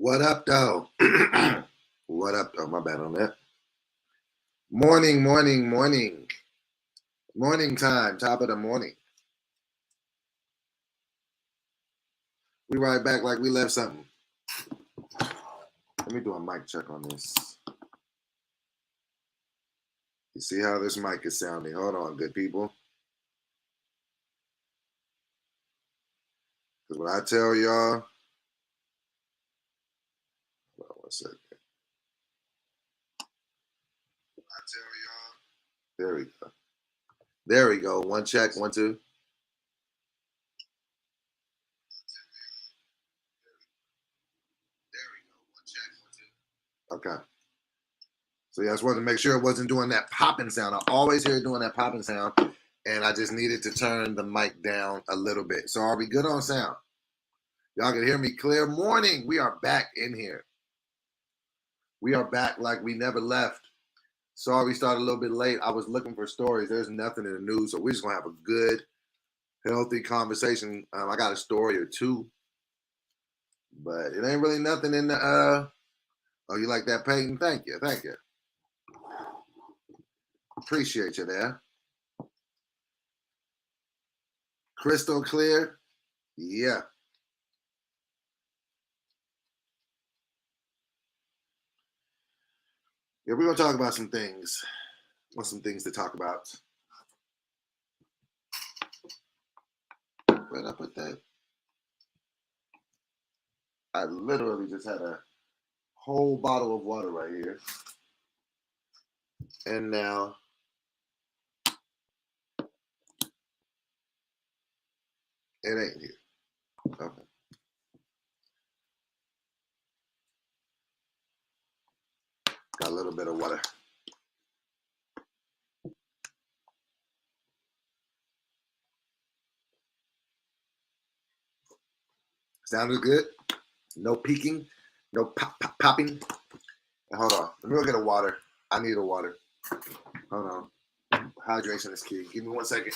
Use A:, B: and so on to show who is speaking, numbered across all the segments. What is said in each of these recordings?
A: What up, though? What up, though? My bad on that. Morning, morning, morning. Morning time, top of the morning. We right back like we left something. Let me do a mic check on this. You see how this mic is sounding? Hold on, good people. Because when I tell y'all, hold on one second. When I tell y'all, there we go. There we go. One check, 1, 2. Okay. So yeah, I just wanted to make sure it wasn't doing that popping sound. I always hear it doing that popping sound, and I just needed to turn the mic down a little bit. So are we good on sound? Y'all can hear me clear. Morning. We are back in here. We are back like we never left. Sorry we started a little bit late. I was looking for stories. There's nothing in the news, so we're just going to have a good, healthy conversation. I got a story or two, but it ain't really nothing in the, oh, you like that, Peyton? Thank you. Thank you. Appreciate you there. Crystal clear? Yeah. Yeah, we're going to talk about some things. Some things to talk about. Where did I put that? I literally just had a whole bottle of water right here. And now it ain't here. Okay. Got a little bit of water. Sounded good. No peeking. No popping. Hold on. Let me go get a water. I need a water. Hold on. Hydration is key. Give me 1 second.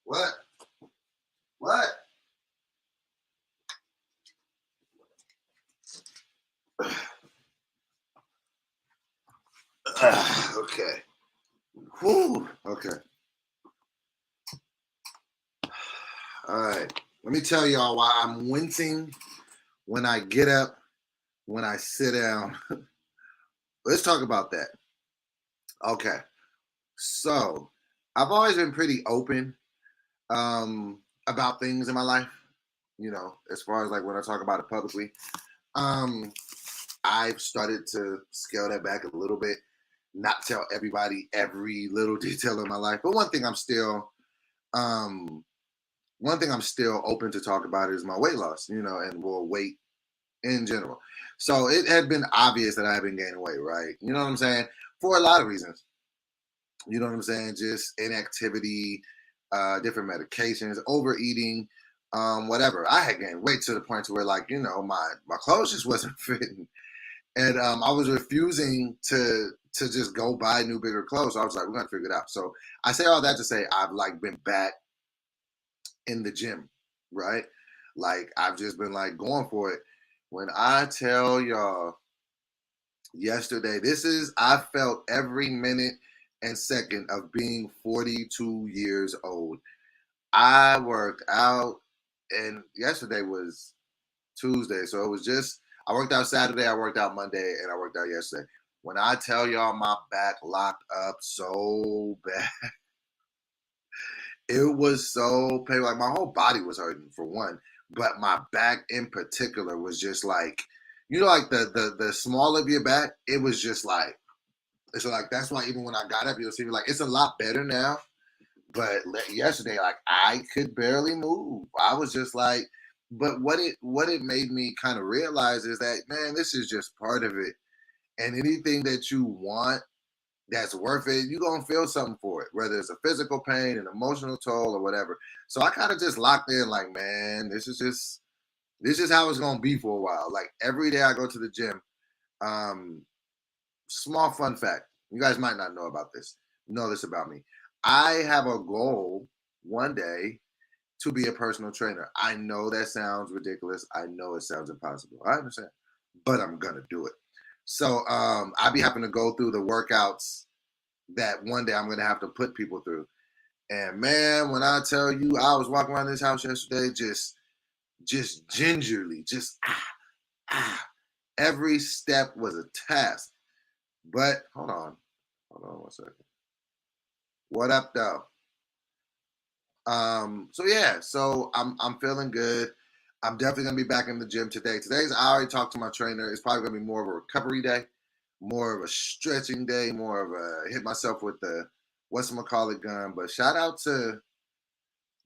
A: What? What? Okay. Whew. Okay. All right. Let me tell y'all why I'm wincing when I get up, when I sit down. Let's talk about that. Okay. So I've always been pretty open about things in my life, as far as like when I talk about it publicly. Um, I've started to scale that back a little bit, not tell everybody every little detail of my life. But um, one thing I'm still open to talk about is my weight loss, and weight in general. So it had been obvious that I had been gaining weight, right? You know what I'm saying? For a lot of reasons. You know what I'm saying? Just inactivity, different medications, overeating, whatever. I had gained weight to the point to where, like, my clothes just wasn't fitting, and I was refusing to just go buy new, bigger clothes. So I was like, we're gonna figure it out. So I say all that to say I've like been back in the gym, right? Like I've just been like going for it. When I tell y'all yesterday, I felt every minute and second of being 42 years old. I worked out, and yesterday was Tuesday, so it was just I worked out Saturday, I worked out Monday, and I worked out yesterday. When I tell y'all my back locked up so bad, it was so painful. Like my whole body was hurting for one, but my back in particular was just like you know, like the small of your back, it was just like, so like that's why even when I got up, you'll see me like it's a lot better now. But yesterday, like I could barely move. I was just like, but what it made me kind of realize is that, man, this is just part of it. And anything that you want that's worth it, you're gonna feel something for it, whether it's a physical pain, an emotional toll, or whatever. So I kind of just locked in, like, man, this is how it's gonna be for a while. Like every day I go to the gym. Um, Small fun fact. You guys might not know this about me. I have a goal one day to be a personal trainer. I know that sounds ridiculous. I know it sounds impossible. I understand, but I'm gonna do it. So I be having to go through the workouts that one day I'm gonna have to put people through. And man, when I tell you, I was walking around this house yesterday, just gingerly, just ah. Every step was a task. But hold on one second. What up, though? So yeah, so I'm feeling good. I'm definitely gonna be back in the gym today. I already talked to my trainer. It's probably gonna be more of a recovery day, more of a stretching day, more of a hit myself with the whatchamacallit gun. But shout out to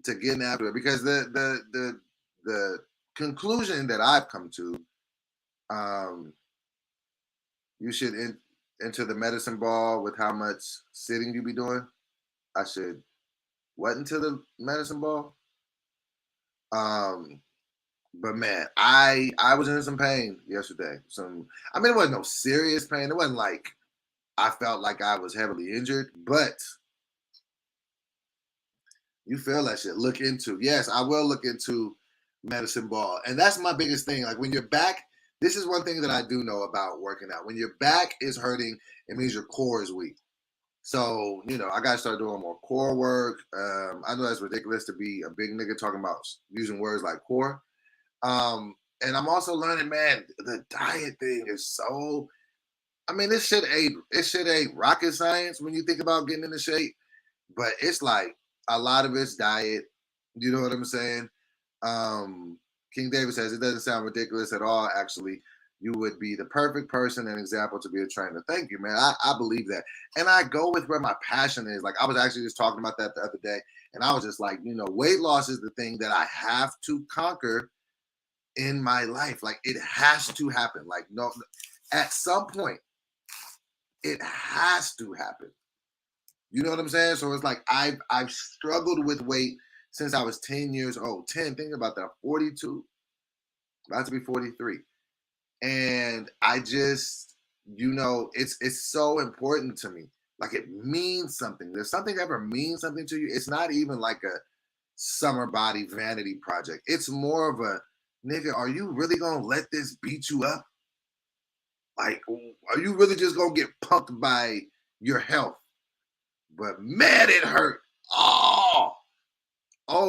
A: getting after it, because the conclusion that I've come to, um, you should enter the medicine ball with how much sitting you be doing. I should what into the medicine ball. Um, but man, I was in some pain yesterday. I mean, it wasn't no serious pain. It wasn't like I felt like I was heavily injured, but you feel that shit. Look into, yes, I will look into medicine ball, and that's my biggest thing. Like when your back, this is one thing that I do know about working out. When your back is hurting, it means your core is weak. So, I gotta start doing more core work. I know that's ridiculous to be a big nigga talking about using words like core. And I'm also learning, man, the diet thing is so. I mean, this shit ain't rocket science when you think about getting into shape, but it's like a lot of it's diet. You know what I'm saying? Um, King David says it doesn't sound ridiculous at all. Actually, you would be the perfect person and example to be a trainer. Thank you, man. I believe that, and I go with where my passion is. Like I was actually just talking about that the other day, and I was just like, weight loss is the thing that I have to conquer in my life. Like it has to happen. Like no, at some point, it has to happen. You know what I'm saying? So it's like I've struggled with weight since I was 10 years old. 10, think about that. 42, about to be 43. And I just, it's so important to me. Like it means something. Does something ever mean something to you? It's not even like a summer body vanity project. It's more of a, nigga, are you really gonna let this beat you up? Like, are you really just gonna get punked by your health? But man, it hurt. Oh,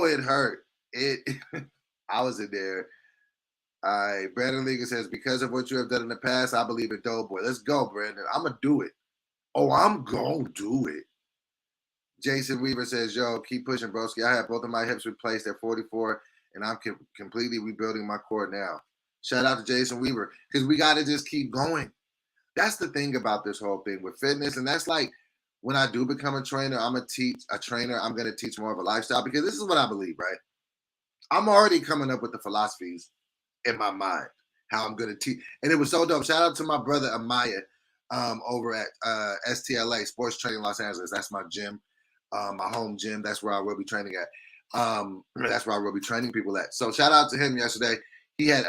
A: it hurt. It. I was in there. Brandon Liga says, because of what you have done in the past, I believe in Doughboy. Let's go, Brandon. I'm gonna do it. Oh, I'm gonna do it. Jason Weaver says, yo, keep pushing, broski. I have both of my hips replaced at 44, and I'm completely rebuilding my core now. Shout out to Jason Weaver, because we got to just keep going. That's the thing about this whole thing with fitness, and that's like when I do become a trainer, I'm going to teach more of a lifestyle, because this is what I believe, right? I'm already coming up with the philosophies in my mind, how I'm going to teach. And it was so dope. Shout out to my brother Amaya over at STLA, Sports Training Los Angeles. That's my gym, my home gym. That's where I will be training at. That's where I will be training people at. So shout out to him yesterday. He had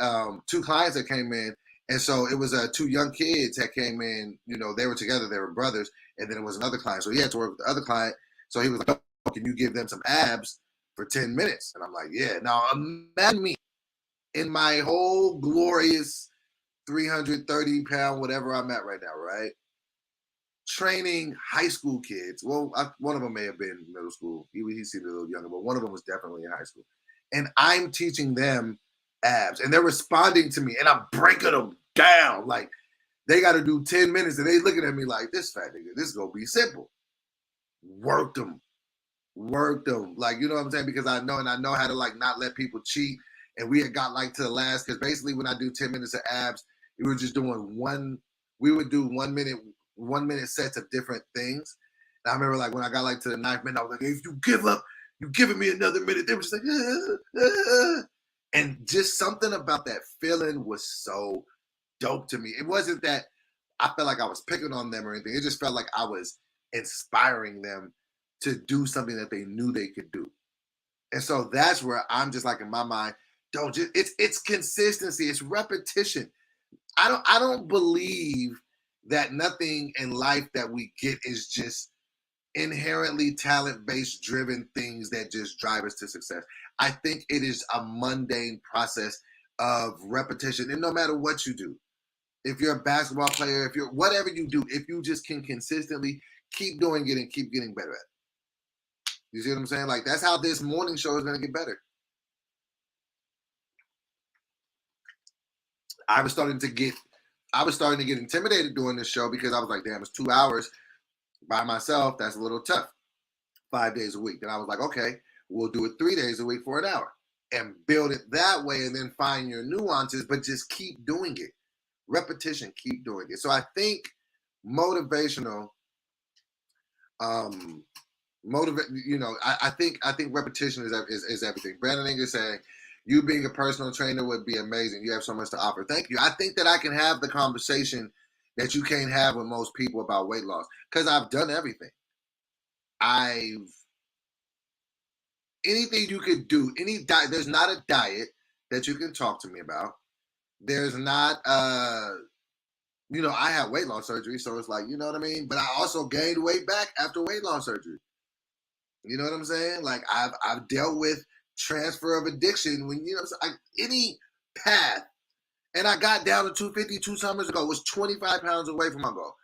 A: 2 clients that came in. And so it was 2 young kids that came in. They were together. They were brothers. And then it was another client. So he had to work with the other client. So he was like, oh, can you give them some abs for 10 minutes? And I'm like, yeah. Now imagine me in my whole glorious 330-pound, whatever I'm at right now, right? Training high school kids. Well, one of them may have been middle school. He seemed a little younger, but one of them was definitely in high school. And I'm teaching them abs, and they're responding to me, and I'm breaking them down. Like, they got to do 10 minutes, and they looking at me like, this fat nigga, this is going to be simple. Work them. Like, you know what I'm saying? Because I know how to, like, not let people cheat. And we had got, like, to the last, because basically when I do 10 minutes of abs, We were just doing we would do 1 minute sets of different things. And I remember like when I got like to the 9th minute, I was like, hey, if you give up, you're giving me another minute. They were just like, and just something about that feeling was so dope to me. It wasn't that I felt like I was picking on them or anything. It just felt like I was inspiring them to do something that they knew they could do. And so that's where I'm just like in my mind, don't just it's consistency, it's repetition. I don't believe that nothing in life that we get is just inherently talent-based driven things that just drive us to success. I think it is a mundane process of repetition. And no matter what you do, if you're a basketball player, if you're whatever you do, if you just can consistently keep doing it and keep getting better at it. You see what I'm saying? Like that's how this morning show is gonna get better. I was starting to get intimidated doing this show because I was like, damn, it's 2 hours by myself. That's a little tough. 5 days a week. Then I was like, okay, we'll do it 3 days a week for an hour and build it that way and then find your nuances, but just keep doing it. Repetition, keep doing it. So I think motivational, I think repetition is everything. Brandon Ingram saying, you being a personal trainer would be amazing. You have so much to offer. Thank you. I think that I can have the conversation that you can't have with most people about weight loss because I've done everything. Anything you could do, any diet, there's not a diet that you can talk to me about. There's not, I had weight loss surgery, so it's like, you know what I mean? But I also gained weight back after weight loss surgery. You know what I'm saying? Like I've dealt with transfer of addiction when, any path. And I got down to 250 2 summers ago, was 25 pounds away from my goal.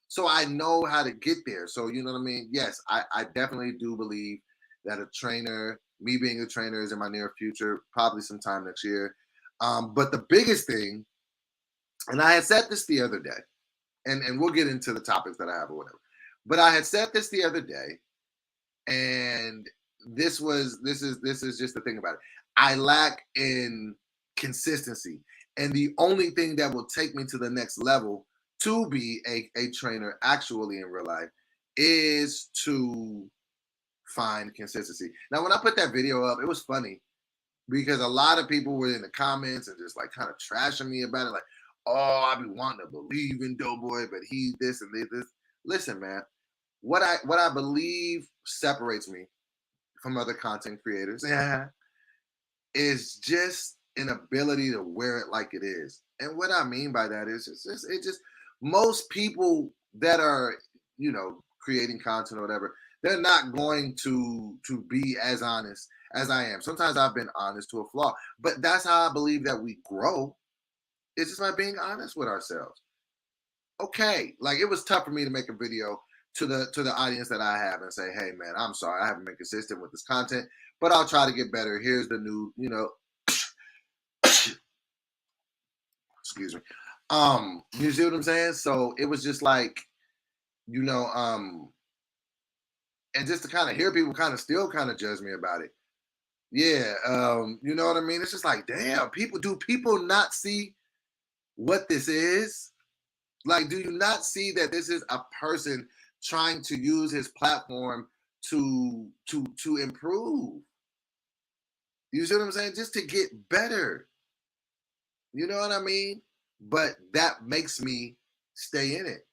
A: So I know how to get there. So, you know what I mean? Yes, I definitely do believe that me being a trainer is in my near future, probably sometime next year. But the biggest thing, and I had said this the other day, and we'll get into the topics that I have or whatever. But I had said this the other day, and this is just the thing about it. I lack in consistency. And the only thing that will take me to the next level to be a trainer actually in real life is to find consistency. Now, when I put that video up, it was funny because a lot of people were in the comments and just like kind of trashing me about it. Like, oh, I be wanting to believe in Doughboy, but he this and this. Listen, man, what I believe separates me from other content creators is just an ability to wear it like it is. And what I mean by that is it just most people that are, creating content or whatever, they're not going to be as honest as I am. Sometimes I've been honest to a flaw, but that's how I believe that we grow. It's just by being honest with ourselves. Okay, like it was tough for me to make a video to the audience that I have and say, hey man, I'm sorry, I haven't been consistent with this content, but I'll try to get better. Here's the new, excuse me. You see what I'm saying? So it was just like, and just to kind of hear people kind of still kind of judge me about it. Yeah, you know what I mean? It's just like, damn, do people not see what this is? Like, do you not see that this is a person trying to use his platform to improve? You see what I'm saying? Just to get better. You know what I mean? But that makes me stay in it.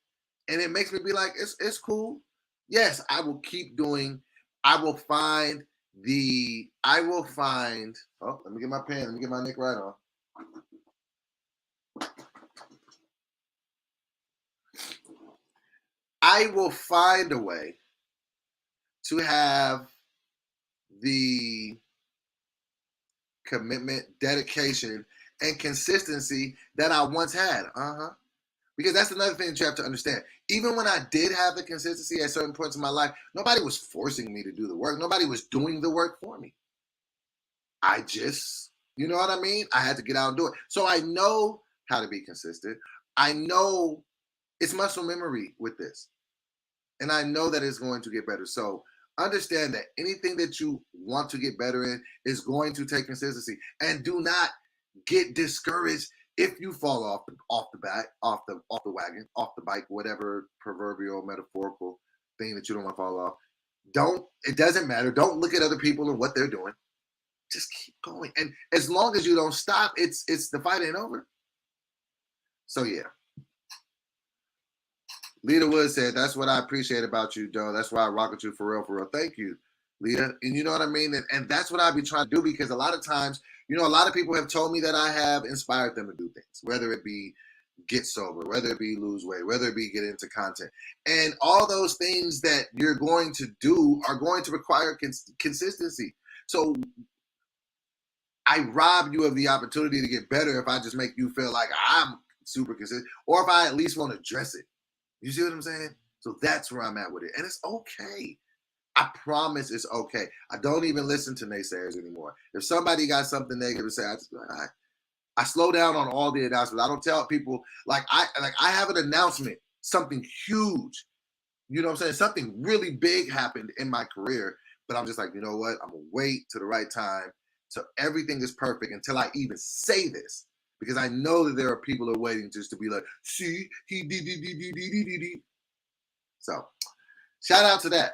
A: And it makes me be like, it's cool. Yes, I will keep doing, I will find, oh, let me get my pen, let me get my Nick right on. I will find a way to have the commitment, dedication, and consistency that I once had. Because that's another thing that you have to understand. Even when I did have the consistency at certain points in my life, nobody was forcing me to do the work. Nobody was doing the work for me. I just, you know what I mean? I had to get out and do it. So I know how to be consistent. I know it's muscle memory with this. And I know that it's going to get better. So understand that anything that you want to get better in is going to take consistency. And do not get discouraged if you fall off the wagon, off the bike, whatever proverbial metaphorical thing that you don't want to fall off, don't. It doesn't matter. Don't look at other people and what they're doing. Just keep going. And as long as you don't stop, it's the fight ain't over. So yeah. Lita Wood said, "That's what I appreciate about you, Joe. That's why I rock with you for real, for real. Thank you, Lita." And you know what I mean? And that's what I be trying to do, because a lot of times, a lot of people have told me that I have inspired them to do things, whether it be get sober, whether it be lose weight, whether it be get into content. And all those things that you're going to do are going to require consistency. So I rob you of the opportunity to get better if I just make you feel like I'm super consistent, or if I at least want to address it. You see what I'm saying? So that's where I'm at with it. And it's okay. I promise it's okay. I don't even listen to naysayers anymore. If somebody got something negative to say, I slow down on all the announcements. I don't tell people I have an announcement, something huge. You know what I'm saying? Something really big happened in my career, but I'm just like, you know what? I'm gonna wait to the right time so everything is perfect until I even say this. Because I know that there are people who are waiting just to be like, see, he did. So shout out to that.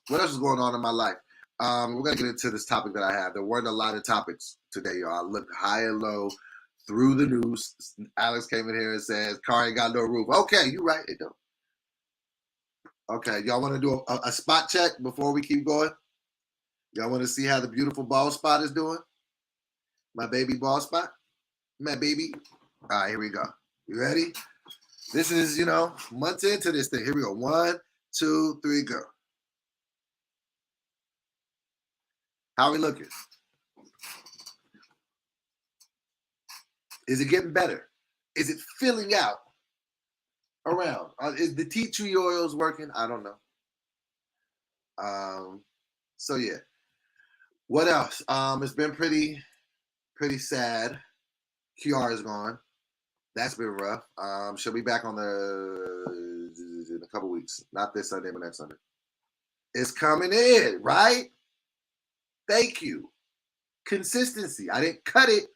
A: What else is going on in my life? We're gonna get into this topic that I have. There weren't a lot of topics today, y'all. I looked high and low through the news. Alex came in here and says, car ain't got no roof. Okay, you're right, it don't. Okay, y'all want to do a spot check before we keep going? Y'all want to see how the beautiful ball spot is doing? My baby ball spot? My baby. All right, here we go. You ready? This is, months into this thing. Here we go. 1, 2, 3, go. How are we looking? Is it getting better? Is it filling out around? Is the tea tree oils working? I don't know. So yeah. What else? It's been pretty sad. Kiara is gone. That's been rough. She'll be back in a couple weeks. Not this Sunday, but next Sunday. It's coming in, right? Thank you. Consistency. I didn't cut it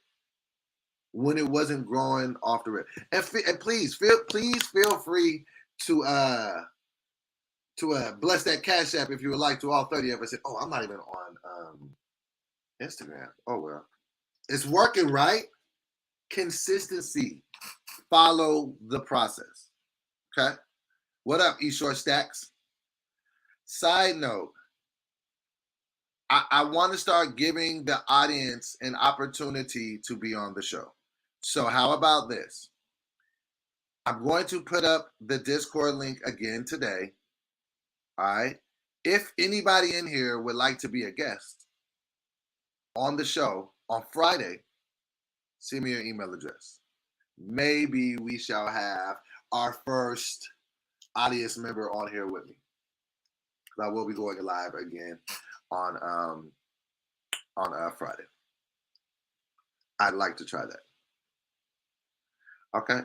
A: when it wasn't growing off the rip. And please feel free to bless that Cash App if you would like to. All 30 of us said, "Oh, I'm not even on Instagram." Oh well, it's working, right? Consistency. Follow the process. Okay. What up, eShort Stacks? Side note, I want to start giving the audience an opportunity to be on the show. So how about this? I'm going to put up the Discord link again today. All right. If anybody in here would like to be a guest on the show on Friday, send me your email address. Maybe we shall have our first audience member on here with me. I will be going live again on Friday. I'd like to try that. Okay.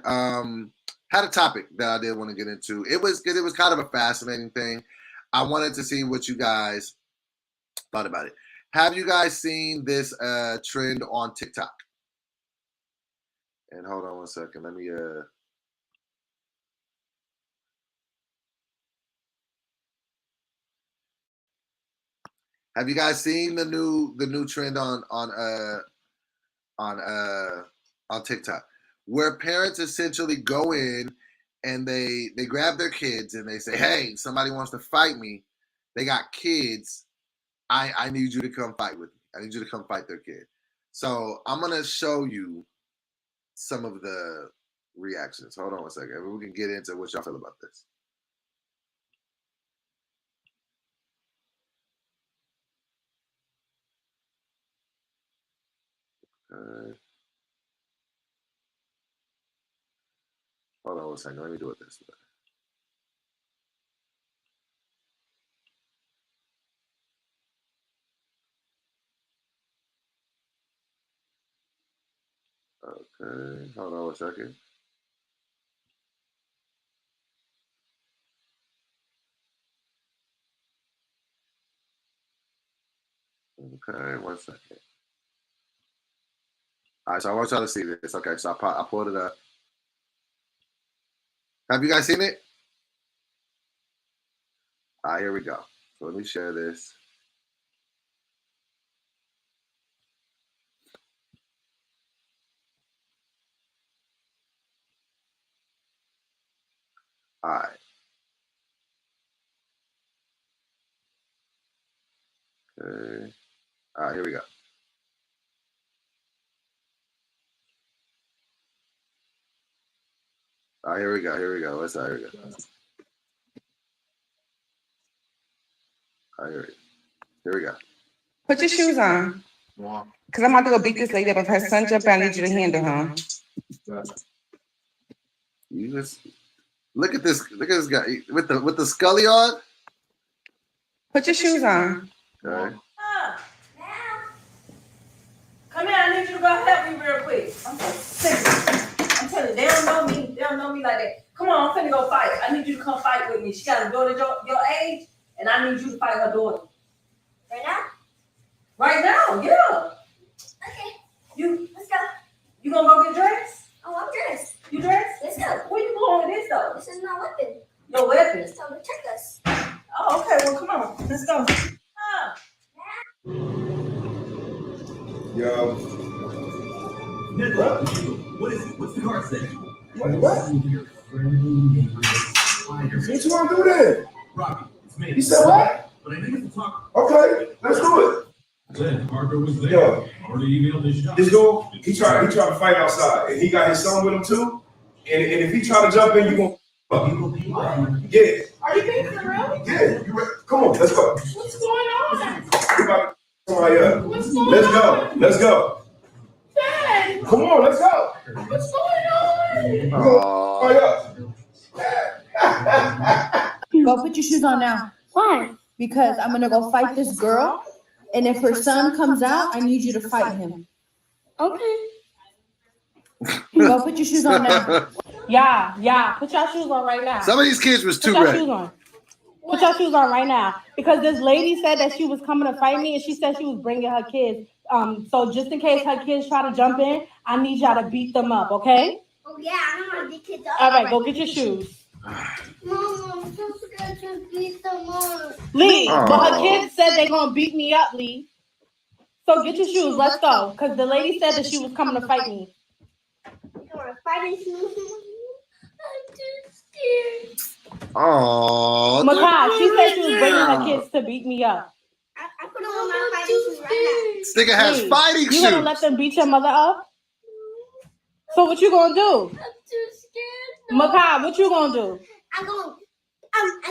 A: Had a topic that I did want to get into. It was kind of a fascinating thing. I wanted to see what you guys thought about it. Have you guys seen this trend on TikTok? And hold on one second. Let me have you guys seen the new trend on TikTok, where parents essentially go in and they grab their kids and they say, "Hey, somebody wants to fight me. They got kids. I need you to come fight with me. I need you to come fight their kid." So I'm gonna show you some of the reactions. Hold on one second. We can get into what y'all feel about this. Hold on one second. Let me do it this way. Okay, hold on a second. Okay, one second. All right, so I want y'all to see this. Okay, so I pulled it up. Have you guys seen it? All right, here we go. So let me share this. All right. Okay. All right, here we go. All right, here we go. Here we go. Here we go. All right, here we go.
B: Put your shoes on. Because I'm about to go beat this lady up. If her son jump out, I need you to handle him.
A: You just look at this. Look at this guy with the scully on.
B: Put your shoes on.
A: Okay.
C: Come here, I need you to go help me real quick. I'm I'm telling you, they don't know me. They don't know me like that. Come on, I'm finna go fight. I need you to come fight with me. She got a daughter your age, and I need you to fight her daughter.
D: Right now?
C: Right now, yeah.
D: Okay. Let's go.
C: You gonna go get dressed?
D: Oh, I'm dressed.
C: You dressed?
D: Let's go.
C: Where you going with this though?
D: This is my weapon.
C: Your weapon?
D: It's time to check us.
C: Oh, okay. Well, come on. Let's go.
E: Yo.
F: What is it? What's the card say?
E: What? What you want to do then?
F: Robbie, it's me.
E: You said what?
F: But I need to talk.
E: Okay, let's do it.
F: Then Harper was there.
E: Yo.
F: Already emailed his shot.
E: This dude, he tried to fight outside, and he got his son with him too. And if he try to jump in, you gonna yeah.
D: Are you being for real?
E: Yeah, you ready? Come on, let's go.
D: What's going on?
E: We about to somebody up.
D: What's going
E: Let's go.
D: on?
E: Let's go.
D: Dad,
E: Come on, let's go.
D: what's going on?
E: Somebody up.
G: Go put your shoes on now.
D: Why?
G: Because I'm gonna go fight this girl, and if her son comes out, I need you to fight him.
D: Okay.
G: Go put your shoes on now.
C: Yeah. Put your shoes on right now.
A: Some of these kids was too
C: Put your
A: ready.
C: shoes on. Put your shoes on right now. Because this lady said that she was coming to fight me, and she said she was bringing her kids. So just in case her kids try to jump in, I need y'all to beat them up, okay?
D: Oh yeah, I don't want to beat kids up.
C: All right, go get your shoes.
D: Mom, I'm so scared to beat them up.
C: Lee, but her
A: Aw.
C: kids said they're gonna beat me up, Lee. So get your shoes, let's go. Because the lady said that she was coming to fight me.
D: You want to fight me? I'm too scared.
A: Oh.
C: Makai, she said she was bringing her kids to beat me up.
D: I put on my fighting shoes right
A: This nigga has
C: Lee,
A: fighting
C: you gonna let
A: shoes.
C: them beat your mother up? So what you gonna do?
D: now. I'm too scared.
C: Makai, what you gonna do?
D: I'm gonna punch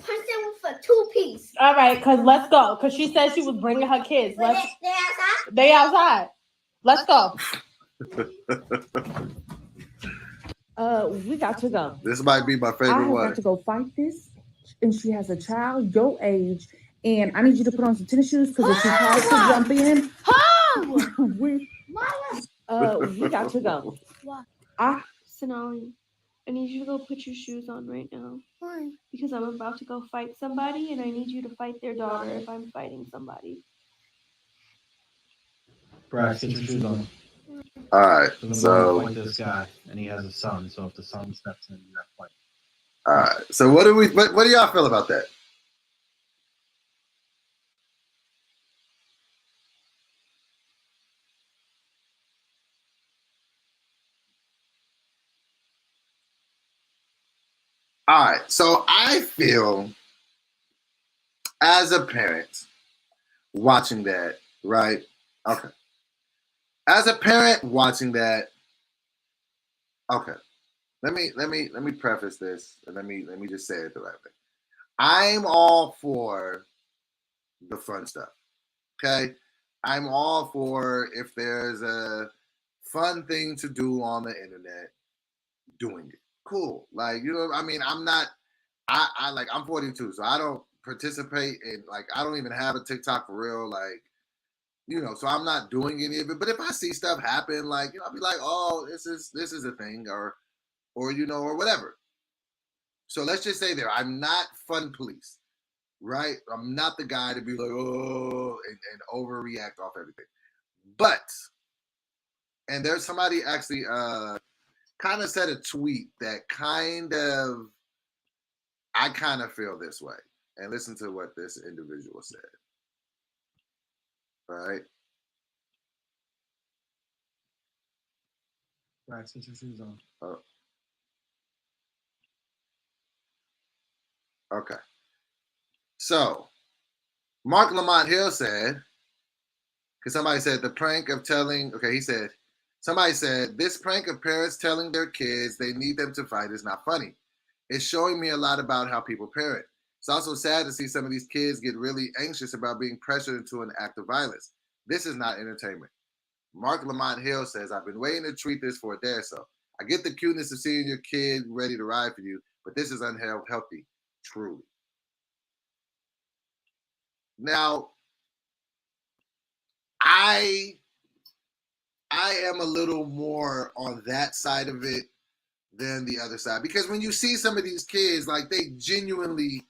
D: them with a 2-piece.
C: All right, cause let's go. Cause she said she was bringing her kids.
D: But
C: Let's.
D: they outside?
C: They outside. Let's go.
H: We got to go.
A: This might be my
H: I
A: favorite
H: have
A: one.
H: got to go fight this, and she has a child your age, and I need you to put on some tennis shoes because if she tries to jump in, we got to go.
I: Sonali, I need you to go put your shoes on right now
D: Why?
I: because I'm about to go fight somebody and I need you to fight their daughter if I'm fighting somebody.
J: Bryce, get your shoes on.
A: All right,
J: I'm going to
A: so
J: fight this guy, and he has a son. So if the son steps in, you got to fight.
A: all right, so what do y'all feel about that? All right, so I feel as a parent watching that, right? Okay. As a parent watching that, okay. Let me preface this and let me just say it the right way. I'm all for the fun stuff. Okay? I'm all for if there's a fun thing to do on the internet, doing it. Cool. Like, you know, I mean, I'm 42, so I don't participate in, like, I don't even have a TikTok for real, like, you know, so I'm not doing any of it. But if I see stuff happen, like, you know, I'll be like, oh, this is a thing, or you know, or whatever. So let's just say I'm not fun police, right? I'm not the guy to be like, oh, and overreact off everything. But And there's somebody actually kind of said a tweet that I kind of feel this way. And listen to what this individual said. Right?
J: Right, get your shoes on.
A: Oh. Okay. So, Mark Lamont Hill said, because somebody said the prank of telling, somebody said, this prank of parents telling their kids they need them to fight is not funny. It's showing me a lot about how people parent. It's also sad to see some of these kids get really anxious about being pressured into an act of violence. This is not entertainment. Mark Lamont Hill says, I've been waiting to tweet this for a day or so. I get the cuteness of seeing your kid ready to ride for you, but this is unhealthy, truly. Now, I am a little more on that side of it than the other side. Because when you see some of these kids, like, they genuinely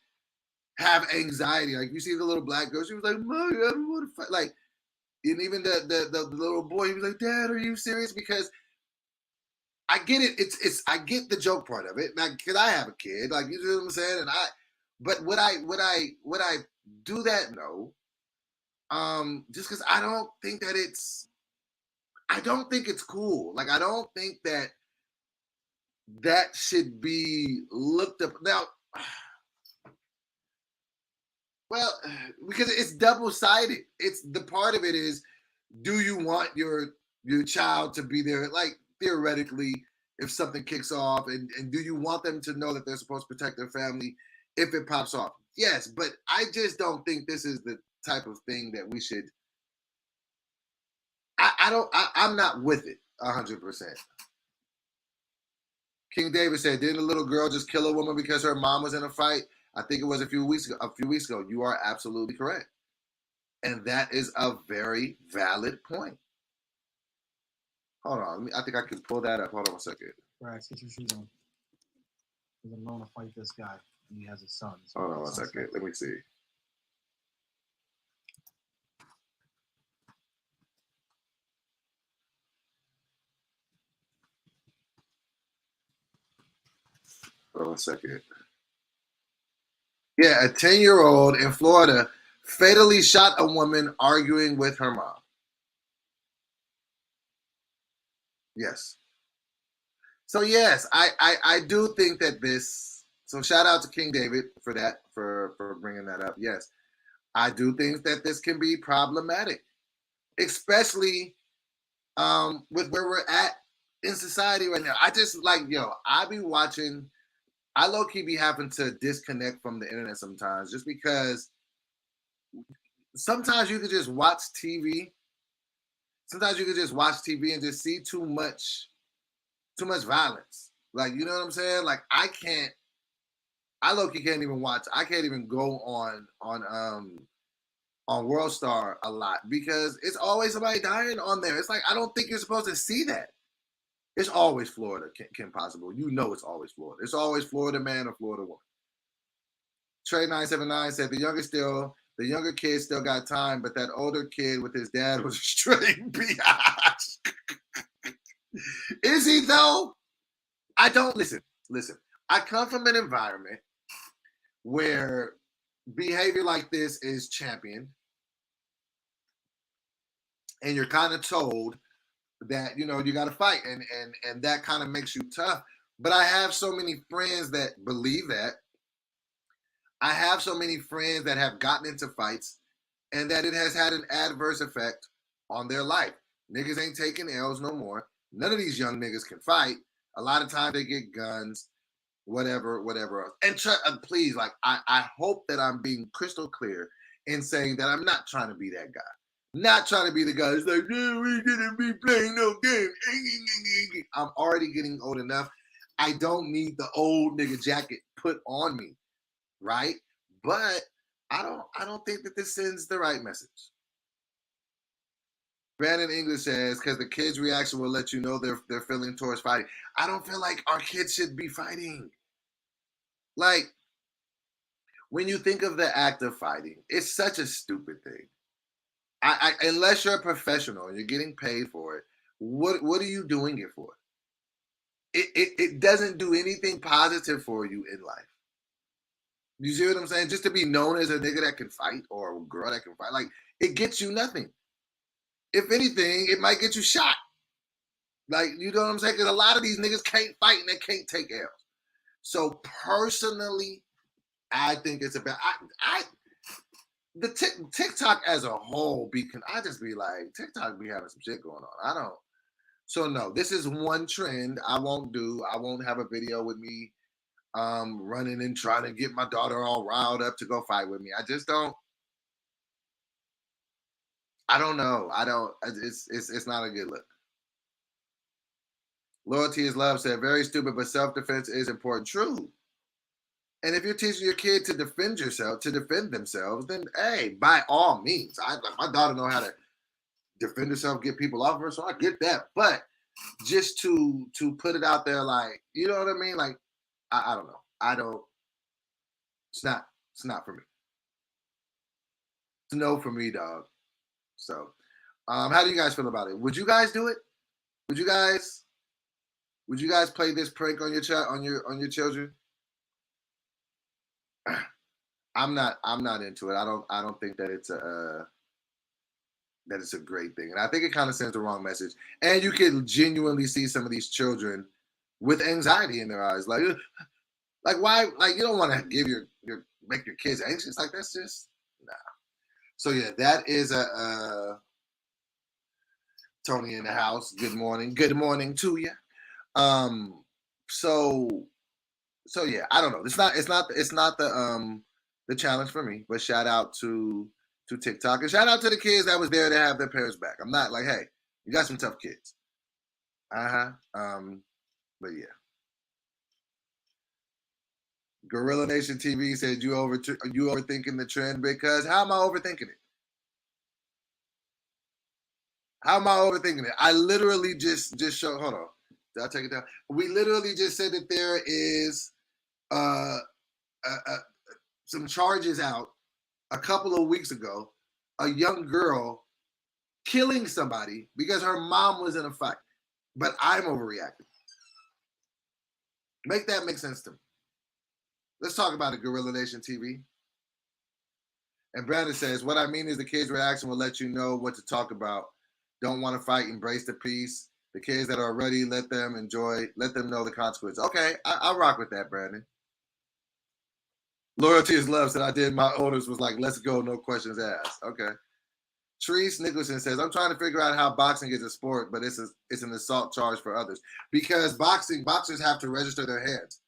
A: have anxiety. Like, you see the little black girl, she was like, Mom, I don't want to fight. Like, and even the little boy, he was like, Dad, are you serious? Because I get it. I get the joke part of it. Like, cause I have a kid, like, you know what I'm saying? But would I do that? No. Just cause I don't think it's cool. Like, I don't think that should be looked up. Now, well, because it's double-sided. It's the part of it is, do you want your child to be there? Like, theoretically, if something kicks off, and do you want them to know that they're supposed to protect their family if it pops off? Yes, but I just don't think this is the type of thing that we should. I'm not with it 100%. King David said, didn't a little girl just kill a woman because her mom was in a fight? I think it was a few weeks ago. You are absolutely correct. And that is a very valid point. Hold on. I think I can pull that up. Hold on a second.
J: Right, get your shoes on. I'm going to fight this guy. And he has a son. So
A: Hold on one second. Let me see. Hold on a second. Yeah, a 10-year-old in Florida fatally shot a woman arguing with her mom. Yes. So yes, I do think that this. So shout out to King David for that, for bringing that up. Yes, I do think that this can be problematic, especially with where we're at in society right now. I just I be watching. I low key be having to disconnect from the internet sometimes, just because sometimes you could just watch TV. Sometimes you could just watch TV and just see too much violence. Like, you know what I'm saying? Like, I low key can't even watch. I can't even go on World Star a lot, because it's always somebody dying on there. It's like, I don't think you're supposed to see that. It's always Florida, Kim Possible. You know it's always Florida. It's always Florida man or Florida woman. Trey979 said the younger kid still got time, but that older kid with his dad was a straight biatch. Is he though? I don't listen. I come from an environment where behavior like this is championed, and you're kind of told that, you got to fight, and that kind of makes you tough. But I have so many friends that believe that. I have so many friends that have gotten into fights, and that it has had an adverse effect on their life. Niggas ain't taking L's no more. None of these young niggas can fight. A lot of times they get guns, whatever else. And please, I hope that I'm being crystal clear in saying that I'm not trying to be that guy. Not trying to be the guy that's like, yeah, we didn't be playing no game. I'm already getting old enough. I don't need the old nigga jacket put on me, right? But I don't think that this sends the right message. Brandon English says, because the kids' reaction will let you know they're feeling towards fighting. I don't feel like our kids should be fighting. Like, when you think of the act of fighting, it's such a stupid thing. Unless you're a professional and you're getting paid for it, What are you doing it for? It doesn't do anything positive for you in life. You see what I'm saying? Just to be known as a nigga that can fight or a girl that can fight, like, it gets you nothing. If anything, it might get you shot. Like, you know what I'm saying? Because a lot of these niggas can't fight and they can't take L's. So personally, I think it's about the TikTok as a whole. I just be like, TikTok be having some shit going on. I don't. So no, this is one trend I won't do. I won't have a video with me running and trying to get my daughter all riled up to go fight with me. I just don't. I don't know. I don't. It's not a good look. Loyalty is love said, very stupid, but self-defense is important. True. And if you're teaching your kid to defend themselves, then hey, by all means. My daughter know how to defend herself, get people off her, so I get that. But just to put it out there, like, you know what I mean? Like, I don't know. I don't. It's not for me. It's a no for me, dog. So, how do you guys feel about it? Would you guys do it? Would you guys play this prank on your children? I'm not into it. I don't think that it's a great thing, and I think it kind of sends the wrong message. And you can genuinely see some of these children with anxiety in their eyes, like why? Like, you don't want to make your kids anxious. Like, that's just nah. So yeah, that is Tony in the house. Good morning. Good morning to you. So yeah, I don't know. It's not the challenge for me, but shout out to TikTok and shout out to the kids that was there to have their parents back. I'm not like, hey, you got some tough kids. But yeah. Gorilla Nation TV said you overthinking the trend, because how am I overthinking it? How am I overthinking it? I literally just showed. Hold on. Did I take it down? We literally just said that there is some charges out a couple of weeks ago. A young girl killing somebody because her mom was in a fight. But I'm overreacting. Make that make sense to me. Let's talk about it, Gorilla Nation TV. And Brandon says, what I mean is the kids' reaction will let you know what to talk about. Don't want to fight, embrace the peace. The kids that are ready, let them know the consequences. Okay, I'll rock with that, Brandon. Loyalty is love said I did. My oldest was like, let's go, no questions asked. Okay. Treese Nicholson says, I'm trying to figure out how boxing is a sport, but it's an assault charge for others. Because boxers have to register their hands.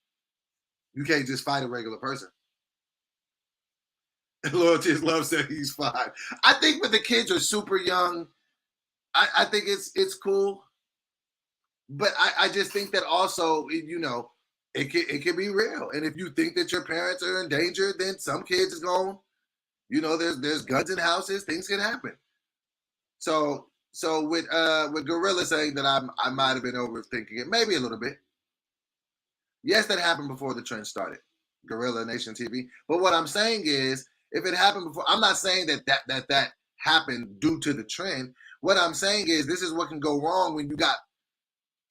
A: You can't just fight a regular person. Loyalty is love said he's fine. I think when the kids are super young, I think it's cool. But I just think that also, you know, it can be real. And if you think that your parents are in danger, then some kids is going, you know, there's guns in houses, things can happen. So with Gorilla saying that I might have been overthinking it, maybe a little bit. Yes, that happened before the trend started, Gorilla Nation TV. But what I'm saying is, if it happened before, I'm not saying that happened due to the trend. What I'm saying is, this is what can go wrong when you got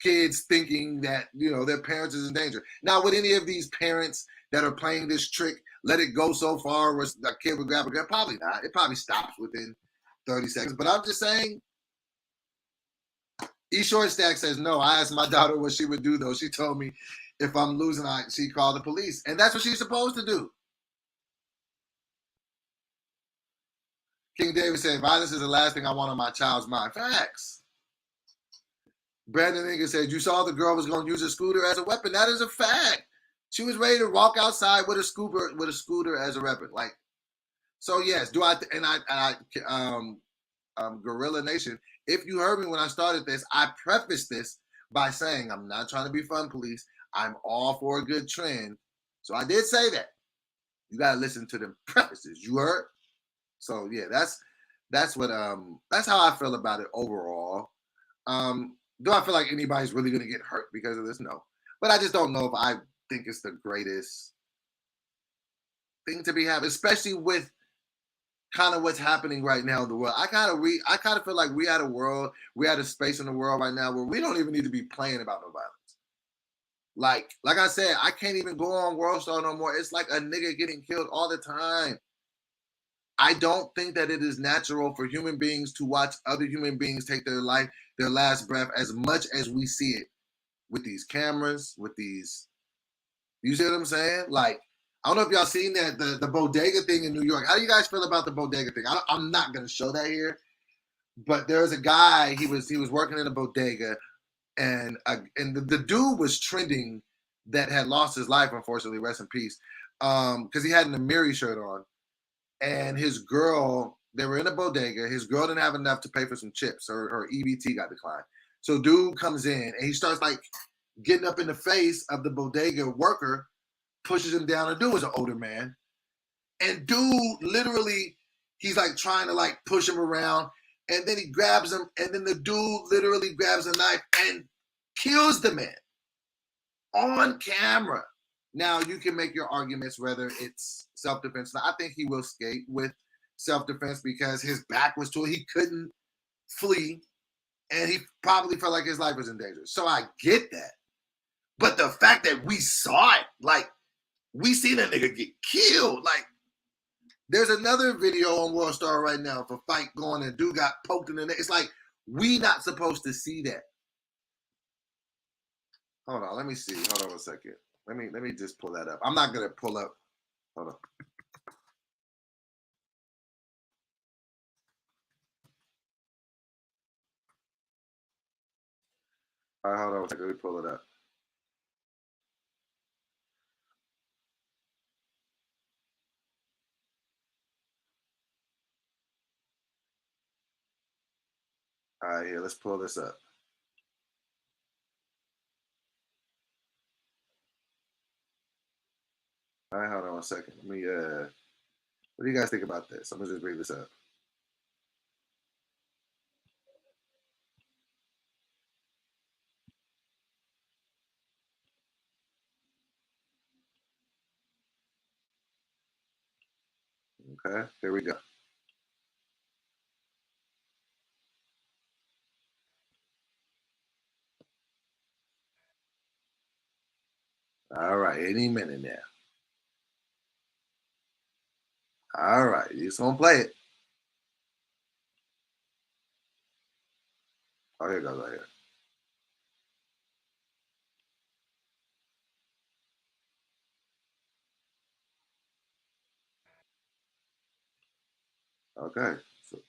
A: kids thinking that, you know, their parents is in danger. Now, would any of these parents that are playing this trick let it go so far where a kid would grab a gun? Probably not. It probably stops within 30 seconds. But I'm just saying, E Short Stack says, no, I asked my daughter what she would do, though. She told me if I'm losing, she called the police. And that's what she's supposed to do. King David said, violence is the last thing I want on my child's mind. Facts. Brandon Nigga said, you saw the girl was going to use a scooter as a weapon. That is a fact. She was ready to walk outside with a scooter as a weapon. Like, so yes, Gorilla Nation, if you heard me when I started this, I prefaced this by saying I'm not trying to be fun police. I'm all for a good trend. So I did say that. You gotta listen to the prefaces. You heard? So yeah, that's how I feel about it overall. Do I feel like anybody's really gonna get hurt because of this? No. But I just don't know if I think it's the greatest thing to be having, especially with kind of what's happening right now in the world. I kind of feel like we had a space in the world right now where we don't even need to be playing about no violence. Like I said, I can't even go on World Star no more. It's like a nigga getting killed all the time. I don't think that it is natural for human beings to watch other human beings take their last breath as much as we see it with these cameras, with these. You see what I'm saying? Like, I don't know if y'all seen that the bodega thing in New York. How do you guys feel about the bodega thing? I'm not gonna show that here, but there was a guy. He was working in a bodega, and the dude was trending that had lost his life. Unfortunately, rest in peace. Because he had an Amiri shirt on. And his girl, they were in a bodega. His girl didn't have enough to pay for some chips. Her EBT got declined. So dude comes in and he starts like getting up in the face of the bodega worker, pushes him down. The dude was an older man. And dude literally, he's like trying to like push him around. And then he grabs him. And then the dude literally grabs a knife and kills the man on camera. Now, you can make your arguments whether it's self-defense. Now, I think he will skate with self-defense because his back was to it. He couldn't flee, and he probably felt like his life was in danger. So I get that. But the fact that we saw it, like, we seen that nigga get killed. Like, there's another video on World Star right now of a fight going and dude got poked in the neck. It's like, we not supposed to see that. Hold on, let me see. Hold on a second. Let me just pull that up. I'm not gonna pull up. Hold on. All right, hold on a second. Let me pull it up. All right, here. Let's pull this up. All right, hold on a second. Let me, what do you guys think about this? I'm gonna just bring this up. Okay, here we go. All right, any minute now. All right, you just gonna play it. Oh, here it goes right here. Okay. So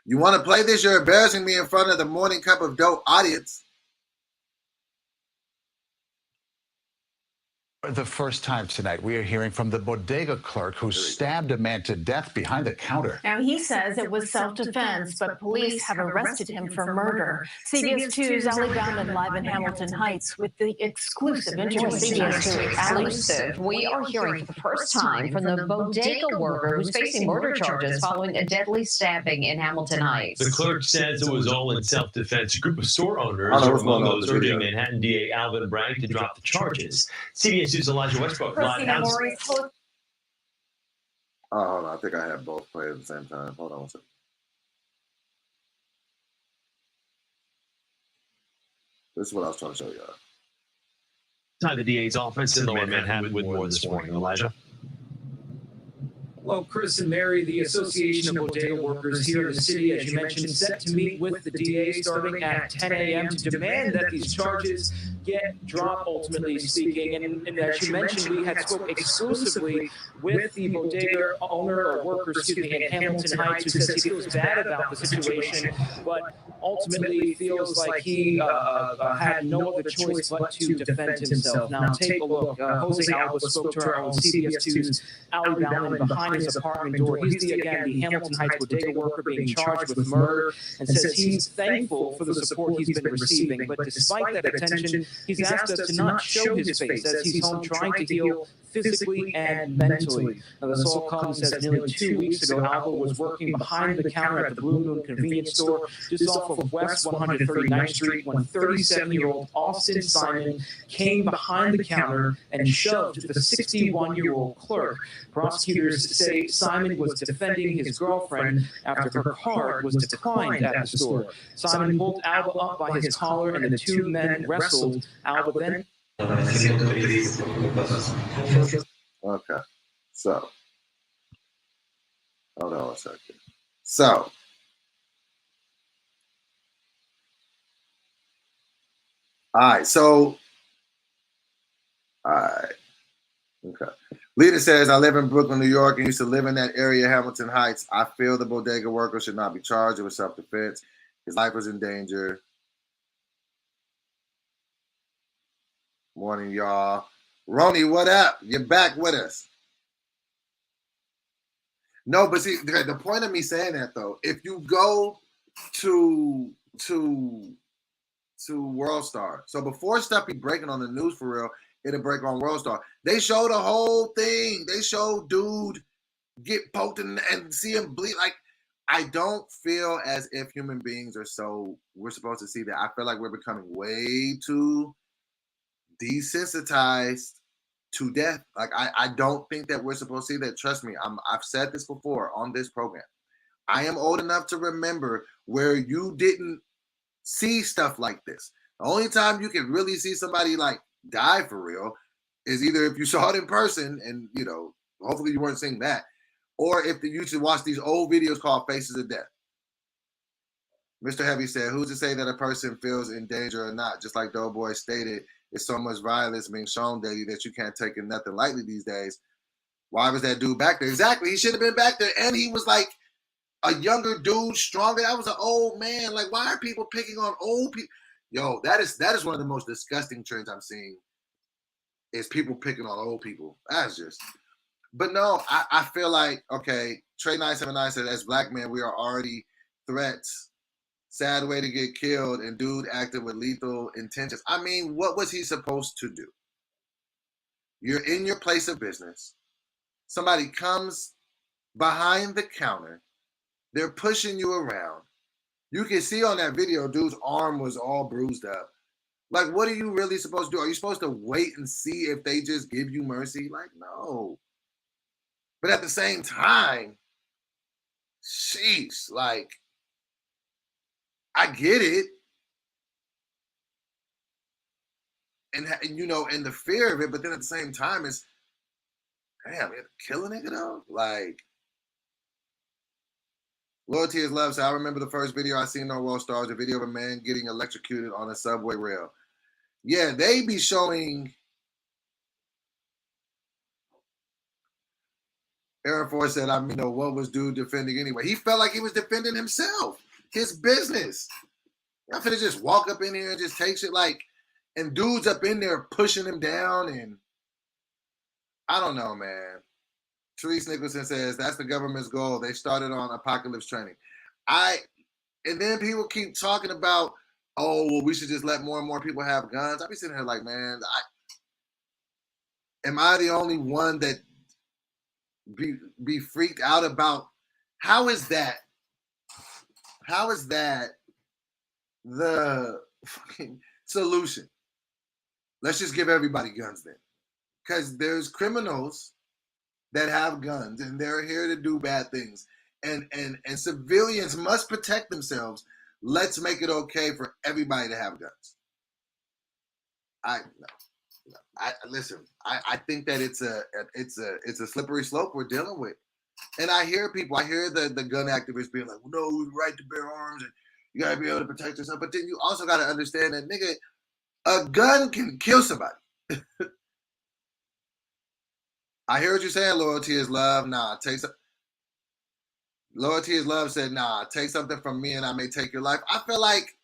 A: you want to play this? You're embarrassing me in front of the Morning Cup of Dope audience.
K: For the first time tonight, we are hearing from the bodega clerk who stabbed a man to death behind the counter.
L: Now, he says it was self-defense, but police have arrested him for murder. CBS 2's Ali Bauman live in Hamilton Heights with the exclusive interview.
M: CBS 2 exclusive. We are hearing for the first time from the bodega worker who's facing murder charges following a deadly stabbing in Hamilton Heights.
N: The clerk says it was all in self-defense. A group of store owners are among those urging Manhattan DA Alvin Bragg to drop the charges. CBS News' Elijah Westbrook.
A: Oh, hold on. I think I have both played at the same time. Hold on one second. This is what I was trying to show y'all.
N: Inside the DA's office in Lower Manhattan with more this morning. Elijah.
O: Well, Chris and Mary, the Association of Bodega Workers here in the city, as you mentioned, set to meet with the DA starting at 10 a.m. to demand that these charges get dropped, ultimately speaking. And as you mentioned, we had spoke exclusively with the bodega owner or worker, in Hamilton Heights, who says he feels bad about the situation, but ultimately feels like he had no other choice but to defend himself. Now, take a look. Jose Alba spoke to our own CBS 2's Ali Bauman behind his apartment door. He's the Hamilton Heights bodega worker being charged with murder, and says he's thankful for the support he's been receiving. But despite that attention, he's asked us to not show his face as he's home trying to heal physically and mentally. Now, this all comes as nearly 2 weeks ago, Alba was working behind the counter at the Blue Moon convenience store just off of West 139th Street when 37-year-old Austin Simon came behind the counter and shoved the 61-year-old clerk. Prosecutors say Simon was defending his girlfriend after her card was declined at the store. Simon pulled Alba up by his collar and the two men wrestled. Alba then.
A: Okay, so hold on a second. So all right, okay. Leader says, I live in Brooklyn, New York, and used to live in that area, Hamilton Heights. I feel the bodega worker should not be charged with self-defense. His life was in danger. Morning, y'all. Roni, what up? You're back with us. No, but see, the point of me saying that, though, if you go to World Star, so before stuff be breaking on the news for real, it'll break on World Star. They show the whole thing. They show dude get poked and see him bleed. Like, I don't feel as if human beings are we're supposed to see that. I feel like we're becoming way too desensitized to death. Like, I don't think that we're supposed to see that. Trust me, I've said this before on this program. I am old enough to remember where you didn't see stuff like this. The only time you can really see somebody like die for real is either if you saw it in person and, you know, hopefully you weren't seeing that, or if you should watch these old videos called Faces of Death. Mr. Heavy said, who's to say that a person feels in danger or not? Just like Doughboy stated, it's so much violence being shown daily that you can't take it nothing lightly these days. Why was that dude back there? Exactly. He should have been back there. And he was like a younger dude, stronger. That was an old man. Like, why are people picking on old people? Yo, that is one of the most disgusting trends I'm seeing is people picking on old people. That's just, but no, I feel like, okay, Trey 979 said, as black men, we are already threats. Sad way to get killed, and dude acted with lethal intentions. I mean, what was he supposed to do? You're in your place of business. Somebody comes behind the counter. They're pushing you around. You can see on that video, dude's arm was all bruised up. Like, what are you really supposed to do? Are you supposed to wait and see if they just give you mercy? Like, no. But at the same time, sheesh, like, I get it. And you know, and the fear of it, but then at the same time, it's, damn, you have to kill a nigga though? Like, Loyalty is love. So I remember the first video I seen on World Stars, a video of a man getting electrocuted on a subway rail. Yeah, they be showing. Air Force said, what was dude defending anyway? He felt like he was defending himself, his business. Y'all finna just walk up in here and just take shit like, and dudes up in there pushing him down, and I don't know, man. Therese Nicholson says, that's the government's goal. They started on apocalypse training. And then people keep talking about, oh, well, we should just let more and more people have guns. I be sitting here like, man, am I the only one that be freaked out about? How is that the fucking solution? Let's just give everybody guns then. Because there's criminals that have guns and they're here to do bad things. And civilians must protect themselves. Let's make it okay for everybody to have guns. Listen, I think that it's a slippery slope we're dealing with. And I hear the gun activists being like, well, no, we have the right to bear arms and you gotta be able to protect yourself. But then you also gotta understand that, nigga, a gun can kill somebody. I hear what you're saying, loyalty is love. Nah, Loyalty is love said, nah, take something from me and I may take your life. I feel like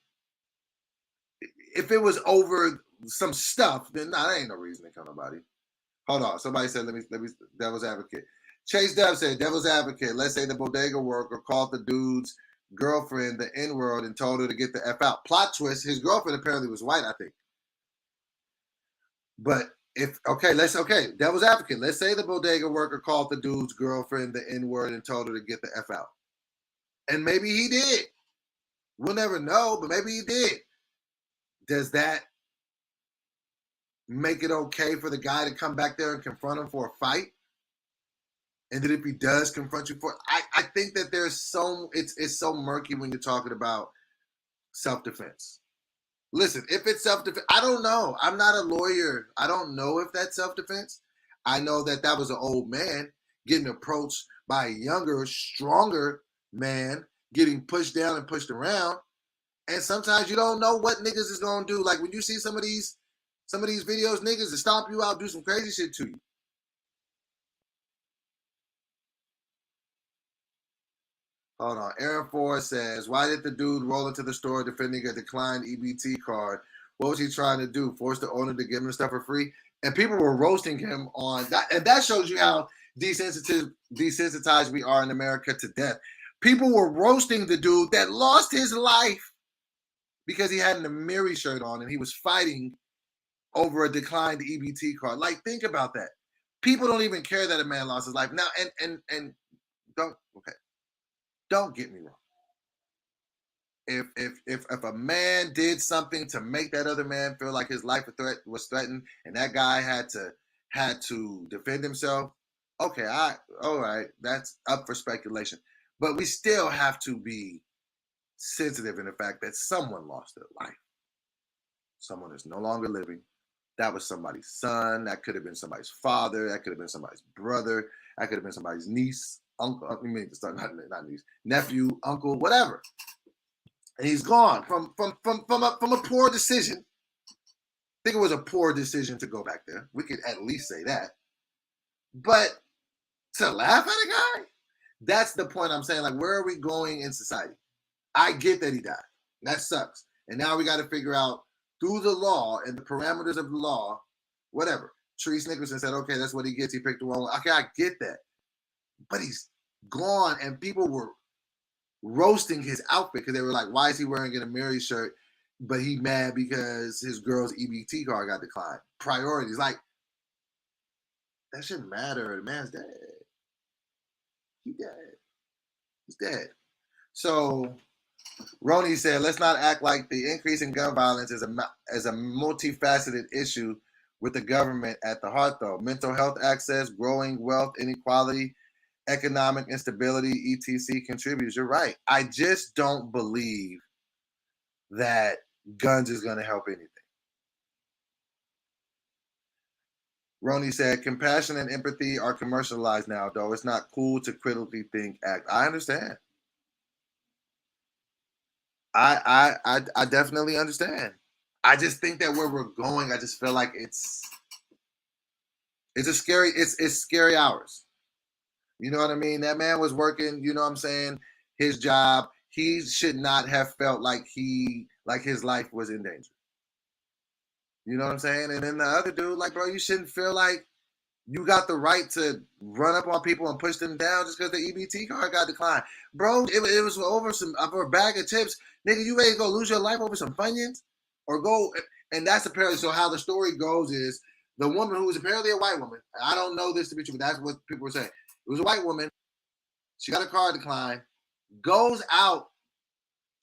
A: if it was over some stuff, then nah, there ain't no reason to kill nobody. Hold on. Somebody said, let me devil's advocate. Chase Dev said, devil's advocate. Let's say the bodega worker called the dude's girlfriend the N-word and told her to get the F out. Plot twist, his girlfriend apparently was white, I think. But devil's advocate. Let's say the bodega worker called the dude's girlfriend the N-word and told her to get the F out. And maybe he did. We'll never know, but maybe he did. Does that make it okay for the guy to come back there and confront him for a fight? And then if he does confront you for, I think that it's so murky when you're talking about self-defense. Listen, if it's self-defense, I don't know. I'm not a lawyer. I don't know if that's self-defense. I know that was an old man getting approached by a younger, stronger man, getting pushed down and pushed around. And sometimes you don't know what niggas is gonna do. Like when you see some of these videos, niggas to stomp you out, do some crazy shit to you. Hold on. Aaron Ford says, why did the dude roll into the store defending a declined EBT card? What was he trying to do? Force the owner to give him the stuff for free? And people were roasting him on that. And that shows you how desensitized we are in America to death. People were roasting the dude that lost his life because he had an Amiri shirt on and he was fighting over a declined EBT card. Like, think about that. People don't even care that a man lost his life. Now, and don't get me wrong. If a man did something to make that other man feel like his life was threatened and that guy had to defend himself, okay, all right, that's up for speculation. But we still have to be sensitive in the fact that someone lost their life. Someone is no longer living. That was somebody's son. That could have been somebody's father. That could have been somebody's brother. That could have been somebody's niece, uncle. Not niece, nephew, uncle, whatever. And he's gone from a poor decision. I think it was a poor decision to go back there. We could at least say that. But to laugh at a guy, that's the point I'm saying. Like, where are we going in society? I get that he died. That sucks. And now we got to figure out through the law and the parameters of the law, whatever. Therese Nicholson said, okay, that's what he gets. He picked the wrong one. Okay, I get that. But he's gone, and people were roasting his outfit because they were like, why is he wearing an Amiri shirt, but he mad because his girl's EBT card got declined? Priorities. Like, that shouldn't matter. The man's dead. He's dead. So Roni said, let's not act like the increase in gun violence is a multifaceted issue with the government at the heart, though. Mental health access, growing wealth inequality, economic instability, etc. contributes. You're right. I just don't believe that guns is going to help anything. Roni said, compassion and empathy are commercialized now, though. It's not cool to critically think, act. I understand. I definitely understand. I just think that where we're going, I just feel like it's scary hours. You know what I mean? That man was working, you know what I'm saying, his job. He should not have felt like his life was in danger. You know what I'm saying? And then the other dude, like, bro, you shouldn't feel like you got the right to run up on people and push them down just because the EBT card got declined. Bro, it was over a bag of chips. Nigga, you ready to go lose your life over some Funyuns? Or go, and that's apparently, so how the story goes is the woman who was apparently a white woman, I don't know this to be true, but that's what people were saying. It was a white woman. She got a card decline, goes out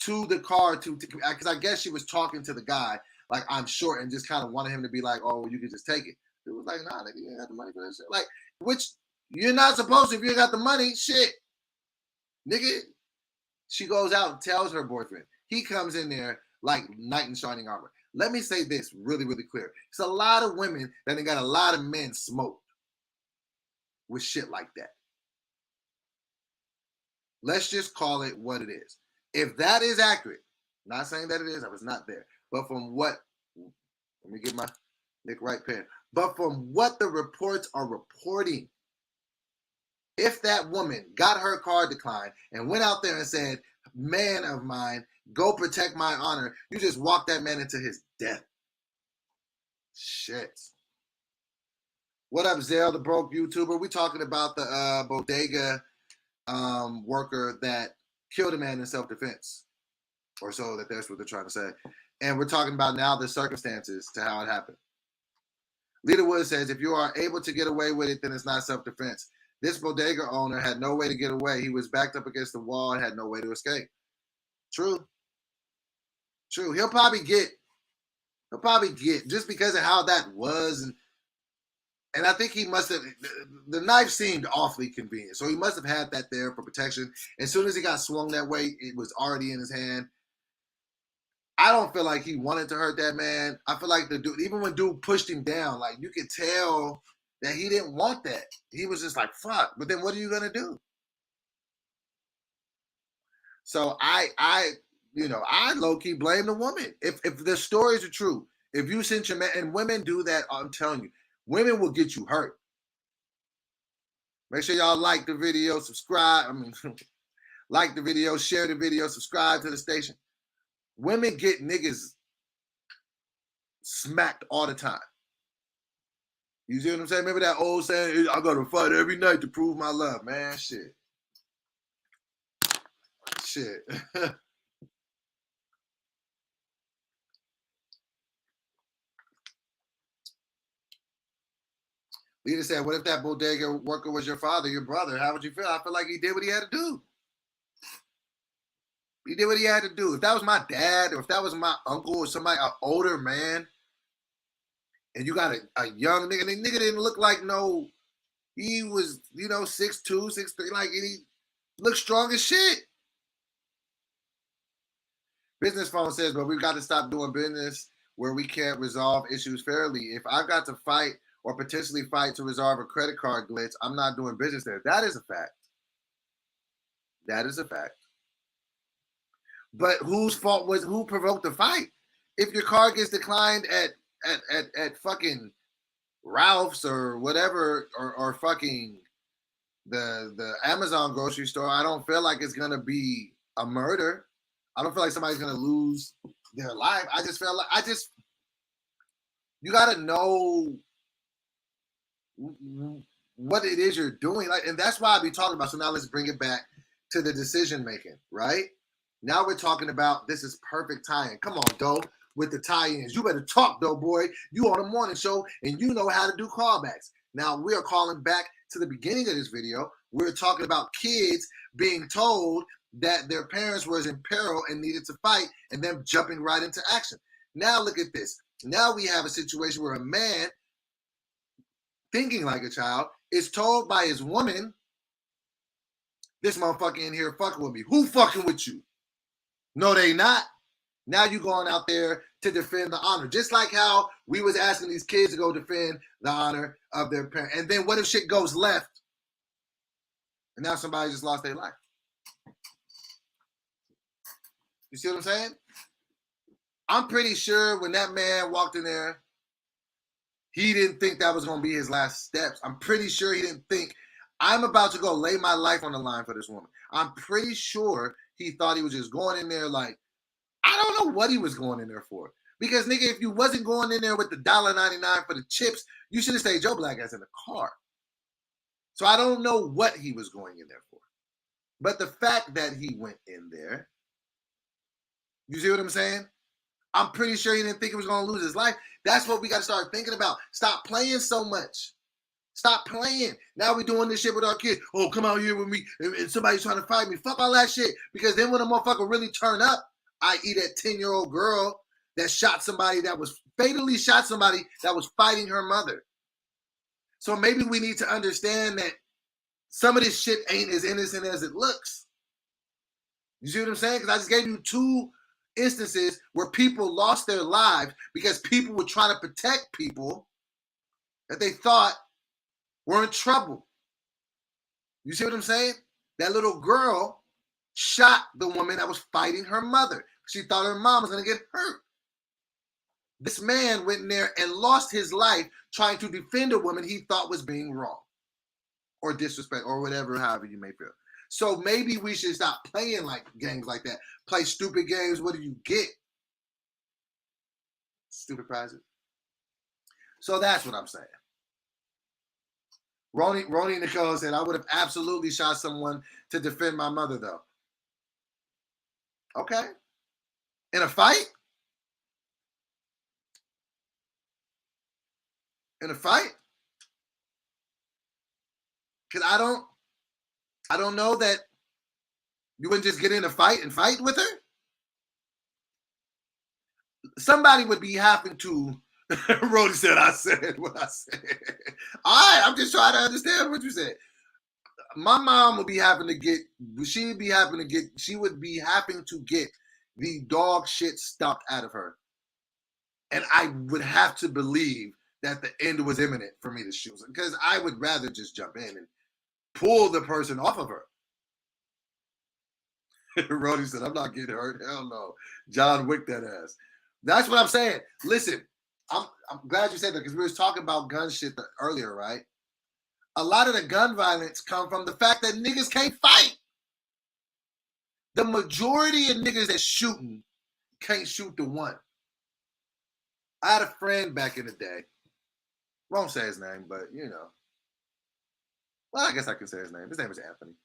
A: to the car because I guess she was talking to the guy, like, I'm short, and just kind of wanted him to be like, oh, you can just take it. It was like, nah, nigga, you ain't got the money for that shit. Like, which you're not supposed to if you ain't got the money. Shit. Nigga. She goes out and tells her boyfriend. He comes in there like knight in shining armor. Let me say this really, really clear. It's a lot of women that got a lot of men smoked with shit like that. Let's just call it what it is. If that is accurate, not saying that it is, I was not there, but from what, let me get my Nick Wright pen, but from what the reports are reporting, if that woman got her card declined and went out there and said, man of mine, go protect my honor, you just walked that man into his death. Shit. What up, Zell, the broke YouTuber? We talking about the bodega worker that killed a man in self-defense. Or so that's what they're trying to say. And we're talking about now the circumstances to how it happened. Lita Wood says, if you are able to get away with it, then it's not self-defense. This bodega owner had no way to get away. He was backed up against the wall and had no way to escape. True. He'll probably get just because of how that was. And I think he must have, the knife seemed awfully convenient. So he must have had that there for protection. As soon as he got swung that way, it was already in his hand. I don't feel like he wanted to hurt that man. I feel like the dude, even when dude pushed him down, like you could tell that he didn't want that. He was just like, fuck. But then what are you going to do? So I low-key blame the woman. If the stories are true, if you sent your man, and women do that, I'm telling you, women will get you hurt. Make sure y'all like the video, subscribe. Like the video, share the video, subscribe to the station. Women get niggas smacked all the time. You see what I'm saying? Remember that old saying, I gotta fight every night to prove my love, man. Shit. Lita said, what if that bodega worker was your father, your brother? How would you feel? I feel like he did what he had to do. He did what he had to do. If that was my dad, or if that was my uncle, or somebody, an older man, and you got a young nigga, and the nigga didn't look like he was, 6'2", 6'3", like he looked strong as shit. Business phone says, but we've got to stop doing business where we can't resolve issues fairly. If I've got to fight or potentially fight to resolve a credit card glitch, I'm not doing business there. That is a fact. That is a fact. But whose fault was, who provoked the fight? If your card gets declined at fucking Ralph's or whatever, or fucking the Amazon grocery store, I don't feel like it's gonna be a murder. I don't feel like somebody's gonna lose their life. I just feel like you gotta know what it is you're doing, like, and that's why I be talking about. So now let's bring it back to the decision making, right? Now we're talking about, this is perfect tie-in. Come on, Doe, with the tie-ins. You better talk, Doe, boy. You on the morning show, and you know how to do callbacks. Now we are calling back to the beginning of this video. We're talking about kids being told that their parents was in peril and needed to fight, and them jumping right into action. Now look at this. Now we have a situation where a man, thinking like a child, is told by his woman, this motherfucker in here fucking with me. Who fucking with you? No, they not. Now you going out there to defend the honor. Just like how we was asking these kids to go defend the honor of their parents. And then what if shit goes left? And now somebody just lost their life. You see what I'm saying? I'm pretty sure when that man walked in there, he didn't think that was going to be his last steps. I'm pretty sure he didn't think, I'm about to go lay my life on the line for this woman. I'm pretty sure he thought he was just going in there like, I don't know what he was going in there for. Because, nigga, if you wasn't going in there with the $1.99 for the chips, you should have stayed your black ass in the car. So I don't know what he was going in there for. But the fact that he went in there, you see what I'm saying? I'm pretty sure he didn't think he was going to lose his life. That's what we got to start thinking about. Stop playing so much. Stop playing. Now we're doing this shit with our kids. Oh, come out here with me, and somebody's trying to fight me. Fuck all that shit. Because then when a motherfucker really turn up, i.e. that 10-year-old girl that shot somebody, that was fatally shot somebody that was fighting her mother. So maybe we need to understand that some of this shit ain't as innocent as it looks. You see what I'm saying? Because I just gave you 2 instances where people lost their lives because people were trying to protect people that they thought were in trouble. You see what I'm saying? That little girl shot the woman that was fighting her mother. She thought her mom was going to get hurt. This man went in there and lost his life trying to defend a woman he thought was being wrong or disrespect or whatever, however you may feel. So maybe we should stop playing like games like that. Play stupid games. What do you get? Stupid prizes. So that's what I'm saying. Roni Nicole said, I would have absolutely shot someone to defend my mother, though. Okay. In a fight? in a fight? Because I don't know that you wouldn't just get in a fight and fight with her. Somebody would be having to. Rody said, "I said what I said." All right, I'm just trying to understand what you said. My mom would be having to get. She would be having to get the dog shit stopped out of her, and I would have to believe that the end was imminent for me to shoot, because I would rather just jump in and pull the person off of her. Rody said, "I'm not getting hurt. Hell no." John Wick that ass. That's what I'm saying. Listen, I'm glad you said that, because we was talking about gun shit earlier, right? A lot of the gun violence come from the fact that niggas can't fight. The majority of niggas that shooting can't shoot the one. I had a friend back in the day. Won't say his name, but you know. Well, I guess I can say his name. His name was Anthony.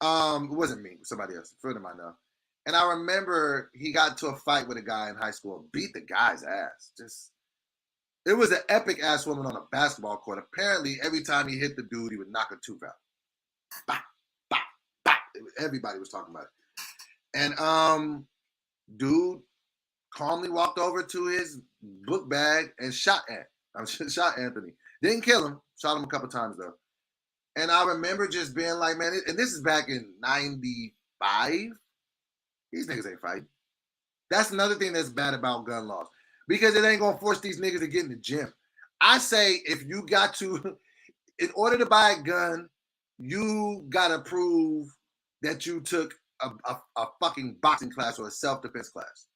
A: It wasn't me, it was somebody else, a friend of mine now. And I remember he got into a fight with a guy in high school, beat the guy's ass. It was an epic ass woman on a basketball court. Apparently, every time he hit the dude, he would knock a tooth out. Bah, bah, bah. Everybody was talking about it. And dude calmly walked over to his book bag and shot Anthony. Didn't kill him. Shot him a couple times though. And I remember just being like, man, and this is back in 95. These niggas ain't fighting. That's another thing that's bad about gun laws, because it ain't gonna force these niggas to get in the gym. I say if you got to, in order to buy a gun, you gotta prove that you took a fucking boxing class or a self-defense class.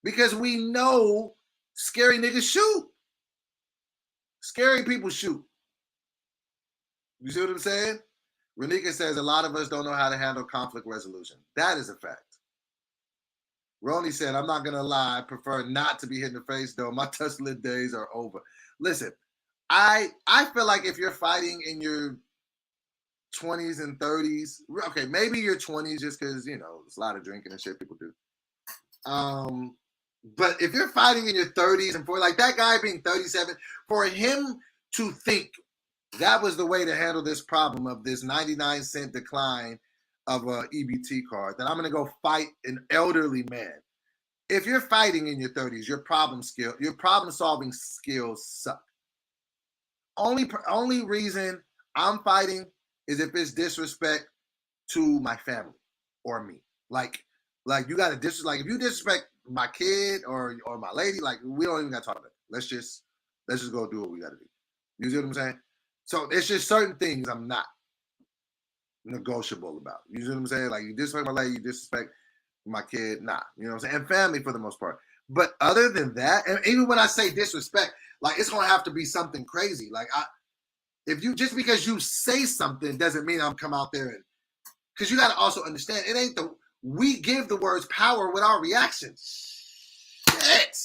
A: Because we know scary niggas shoot. Scary people shoot. You see what I'm saying? Renika says a lot of us don't know how to handle conflict resolution. That is a fact. Roni said, I'm not going to lie. I prefer not to be hit in the face, though. My Tesla days are over. Listen, I feel like if you're fighting in your 20s and 30s, okay, maybe your 20s just because, you know, there's a lot of drinking and shit people do. But if you're fighting in your 30s and for like that guy being 37, for him to think that was the way to handle this problem of this 99-cent decline of a EBT card, that I'm going to go fight an elderly man. If you're fighting in your 30s, your problem-solving skills suck. Only reason I'm fighting is if it's disrespect to my family or me. Like you got to disrespect. Like if you disrespect my kid or my lady, like we don't even got to talk about it. Let's just go do what we got to do. You see what I'm saying? So it's just certain things I'm not negotiable about. You see what I'm saying? Like you disrespect my lady, you disrespect my kid, nah. You know what I'm saying? And family for the most part. But other than that, and even when I say disrespect, like it's gonna have to be something crazy. Like if you just because you say something doesn't mean I'm come out there and because you gotta also understand it ain't we give the words power with our reactions. Shit.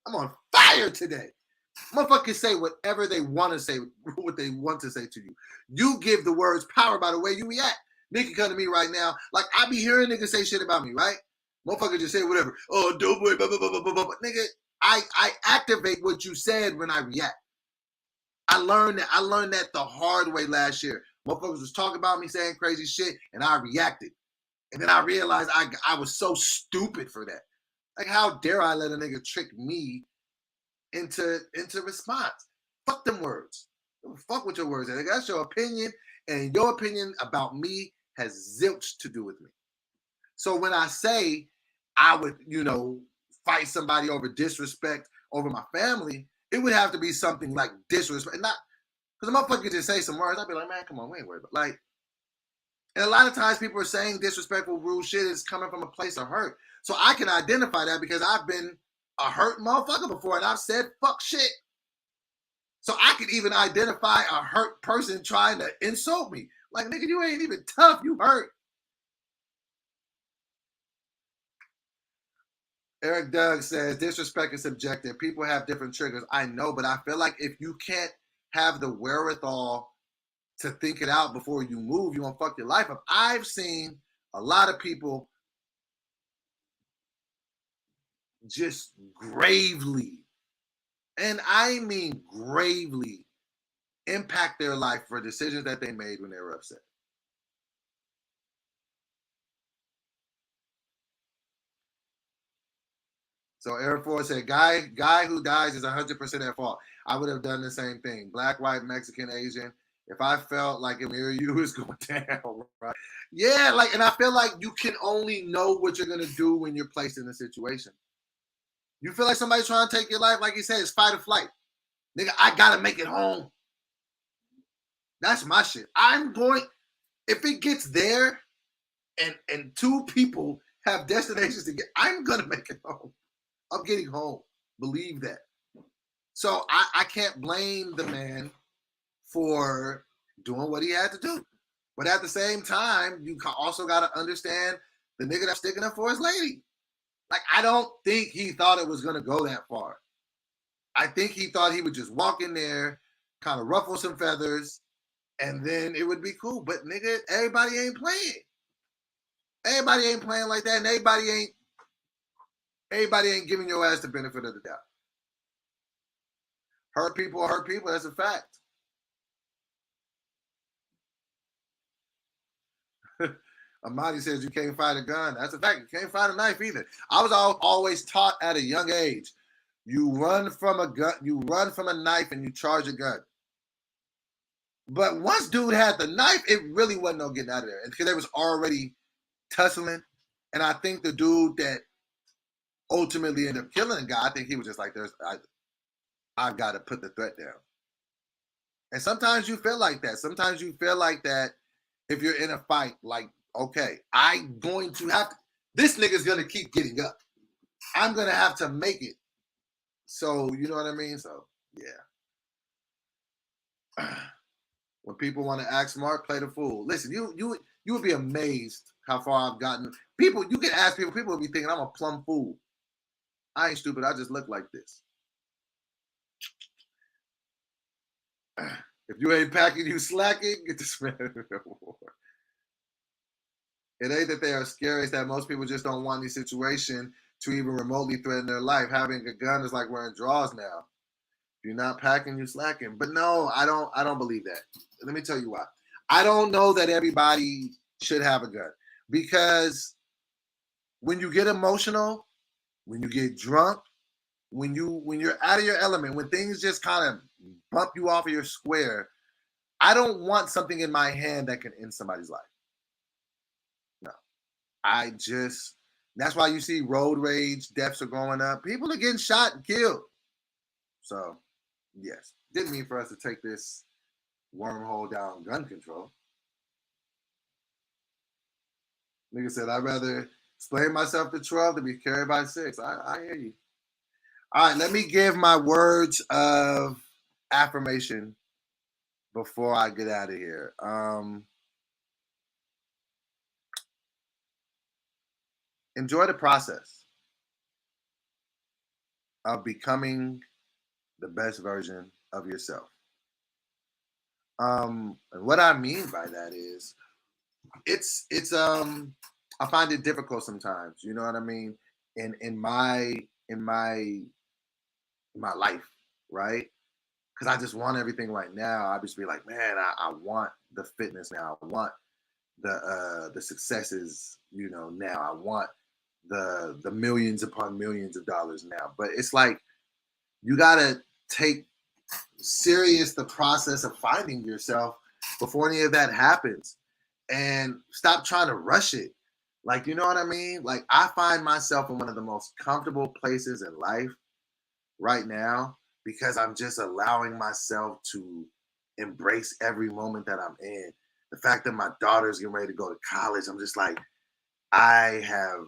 A: I'm on fire today. Motherfuckers say whatever they want to say, what they want to say to you. You give the words power by the way you react. Nigga come to me right now, like I be hearing niggas say shit about me, right? Motherfucker just say whatever. Oh, dope boy, blah, blah, blah, blah, blah. Nigga, I activate what you said when I react. I learned that the hard way last year. Motherfuckers was talking about me saying crazy shit, and I reacted. And then I realized I was so stupid for that. Like, how dare I let a nigga trick me into response? Fuck them words. Fuck with your words. And that's your opinion, and your opinion about me has zilch to do with me. So when I say I would, fight somebody over disrespect over my family, it would have to be something like disrespect. Not because a motherfucker just say some words. I'd be like, man, come on, we ain't worried about like. And a lot of times people are saying disrespectful, rude shit is coming from a place of hurt. So I can identify that because I've been a hurt motherfucker before and I've said fuck shit. So I could even identify a hurt person trying to insult me. Like, nigga, you ain't even tough, you hurt. Eric Doug says, disrespect is subjective. People have different triggers. I know, but I feel like if you can't have the wherewithal to think it out before you move, you're going to fuck your life up. I've seen a lot of people just gravely and I mean gravely, impact their life for decisions that they made when they were upset. So Air Force said, guy who dies is 100% at fault. I would have done the same thing. Black, white, Mexican, Asian. If I felt like if you was going down, right? Yeah, like, and I feel like you can only know what you're gonna do when you're placed in a situation. You feel like somebody's trying to take your life, like he said, it's fight or flight. Nigga, I gotta make it home. That's my shit. If it gets there and two people have destinations to get, I'm gonna make it home. I'm getting home. Believe that. So I can't blame the man for doing what he had to do. But at the same time, you also got to understand the nigga that's sticking up for his lady. Like, I don't think he thought it was going to go that far. I think he thought he would just walk in there, kind of ruffle some feathers, and then it would be cool. But nigga, everybody ain't playing. Everybody ain't playing like that, and everybody ain't giving your ass the benefit of the doubt. Hurt people, that's a fact. Amadi says you can't fight a gun. That's a fact. You can't fight a knife either. I was always taught at a young age, you run from a gun, you run from a knife and you charge a gun. But once dude had the knife, it really wasn't no getting out of there. Because they was already tussling. And I think the dude that ultimately ended up killing the guy, I think he was just like, I've got to put the threat down. And sometimes you feel like that. Sometimes you feel like that if you're in a fight, like, okay, I'm going to have to, this nigga's going to keep getting up. I'm going to have to make it. So, you know what I mean? So, yeah. When people want to act smart, play the fool. Listen, you would be amazed how far I've gotten. People, you can ask people would be thinking I'm a plumb fool. I ain't stupid. I just look like this. If you ain't packing, you slacking. Get this man in the war. It ain't that they are scary. It's that most people just don't want any situation to even remotely threaten their life. Having a gun is like wearing drawers now. If you're not packing, you're slacking. But no, I don't believe that. Let me tell you why. I don't know that everybody should have a gun. Because when you get emotional, when you get drunk, when you're out of your element, when things just kind of bump you off of your square, I don't want something in my hand that can end somebody's life. No. That's why you see road rage, deaths are going up. People are getting shot and killed. So, yes. Didn't mean for us to take this wormhole down gun control. Nigga said, I'd rather explain myself to 12 than be carried by 6. I hear you. All right, let me give my words of affirmation before I get out of here. Enjoy the process of becoming the best version of yourself. And what I mean by that is it's I find it difficult sometimes, you know what I mean? In my life, right? Because I just want everything right now. I just be like, man, I want the fitness now. I want the successes, you know, now. I want the millions upon millions of dollars now. But it's like you gotta take serious the process of finding yourself before any of that happens, and stop trying to rush it. Like, you know what I mean? Like, I find myself in one of the most comfortable places in life right now because I'm just allowing myself to embrace every moment that I'm in. The fact that my daughter's getting ready to go to college, I'm just like, I have,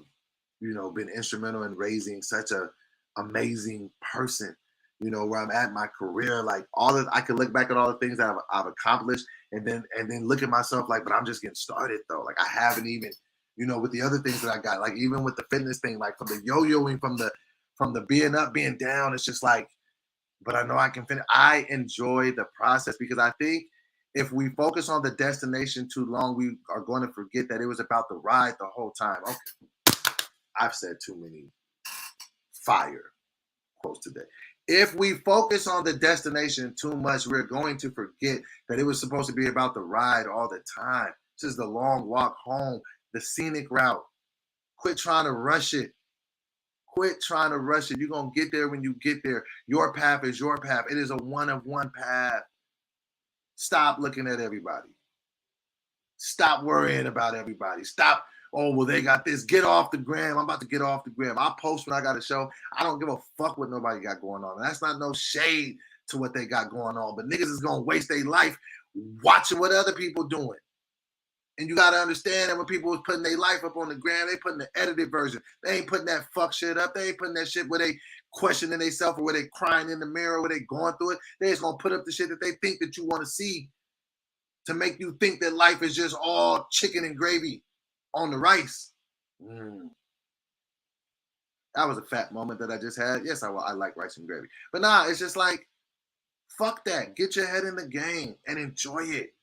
A: you know, been instrumental in raising such a amazing person, you know, where I'm at my career. Like, I can look back at all the things that I've accomplished and then look at myself like, but I'm just getting started though. Like, I haven't even, you know, with the other things that I got, like even with the fitness thing, like from the yo-yoing, from the being up, being down, it's just like, but I know I can finish. I enjoy the process because I think if we focus on the destination too long, we are going to forget that it was about the ride the whole time. Okay. I've said too many fire quotes today. If we focus on the destination too much, we're going to forget that it was supposed to be about the ride all the time. This is the long walk home, the scenic route. Quit trying to rush it. Quit trying to rush it. You're going to get there when you get there. Your path is your path. It is a one-of-one path. Stop looking at everybody. Stop worrying about everybody. Stop. Oh, well, they got this. Get off the gram. I'm about to get off the gram. I'll post when I got a show. I don't give a fuck what nobody got going on. And that's not no shade to what they got going on. But niggas is going to waste their life watching what other people doing. And you got to understand that when people was putting their life up on the gram, they putting the edited version. They ain't putting that fuck shit up. They ain't putting that shit where they questioning themselves or where they crying in the mirror, where they going through it. They just going to put up the shit that they think that you want to see to make you think that life is just all chicken and gravy on the rice. That was a fat moment that I just had. Yes, I like rice and gravy. But nah, it's just like, fuck that. Get your head in the game and enjoy it.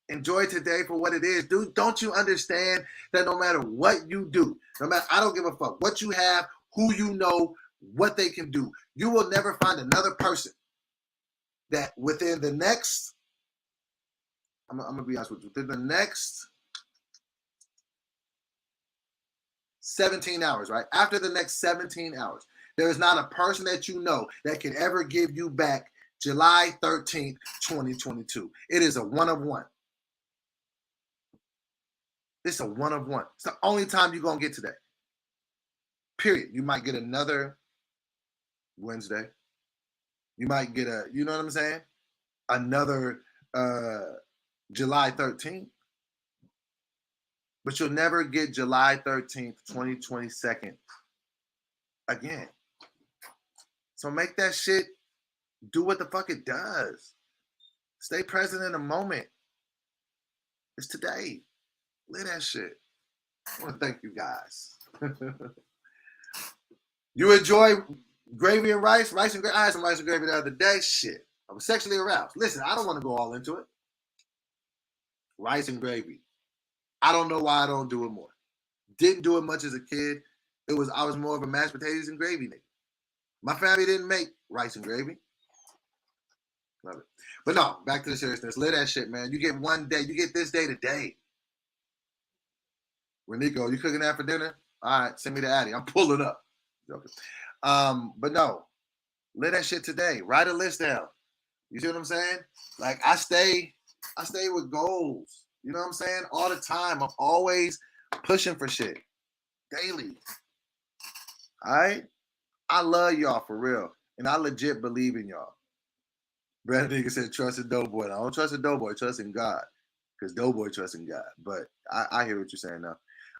A: Enjoy today for what it is. Dude, don't you understand that no matter what you do, I don't give a fuck what you have, who you know, what they can do, you will never find another person that within the next, I'm going to be honest with you, within the next 17 hours, right? After the next 17 hours, there is not a person that you know that can ever give you back July 13th, 2022. It is a one-of-one. It's a one-of-one. It's the only time you're going to get today. Period. You might get another Wednesday. You might get you know what I'm saying? Another July 13th. But you'll never get July 13th, 2022 again. So make that shit do what the fuck it does. Stay present in the moment. It's today. Live that shit. I want to thank you guys. You enjoy gravy and rice? Rice and gravy? I had some rice and gravy the other day. Shit. I was sexually aroused. Listen, I don't want to go all into it. Rice and gravy. I don't know why I don't do it more. Didn't do it much as a kid. I was more of a mashed potatoes and gravy nigga. My family didn't make rice and gravy. Love it. But no, back to the seriousness. Live that shit, man. You get one day. You get this day today. Renico, you cooking that for dinner? All right, send me the Addy. I'm pulling up. Joking. But no, live that shit today. Write a list down. You see what I'm saying? Like I stay with goals. You know what I'm saying? All the time. I'm always pushing for shit. Daily. All right? I love y'all for real. And I legit believe in y'all. Brandon nigga said trust in Doughboy. I don't trust in Doughboy, trust in God. Because Doughboy trusts in God. But I hear what you're saying now.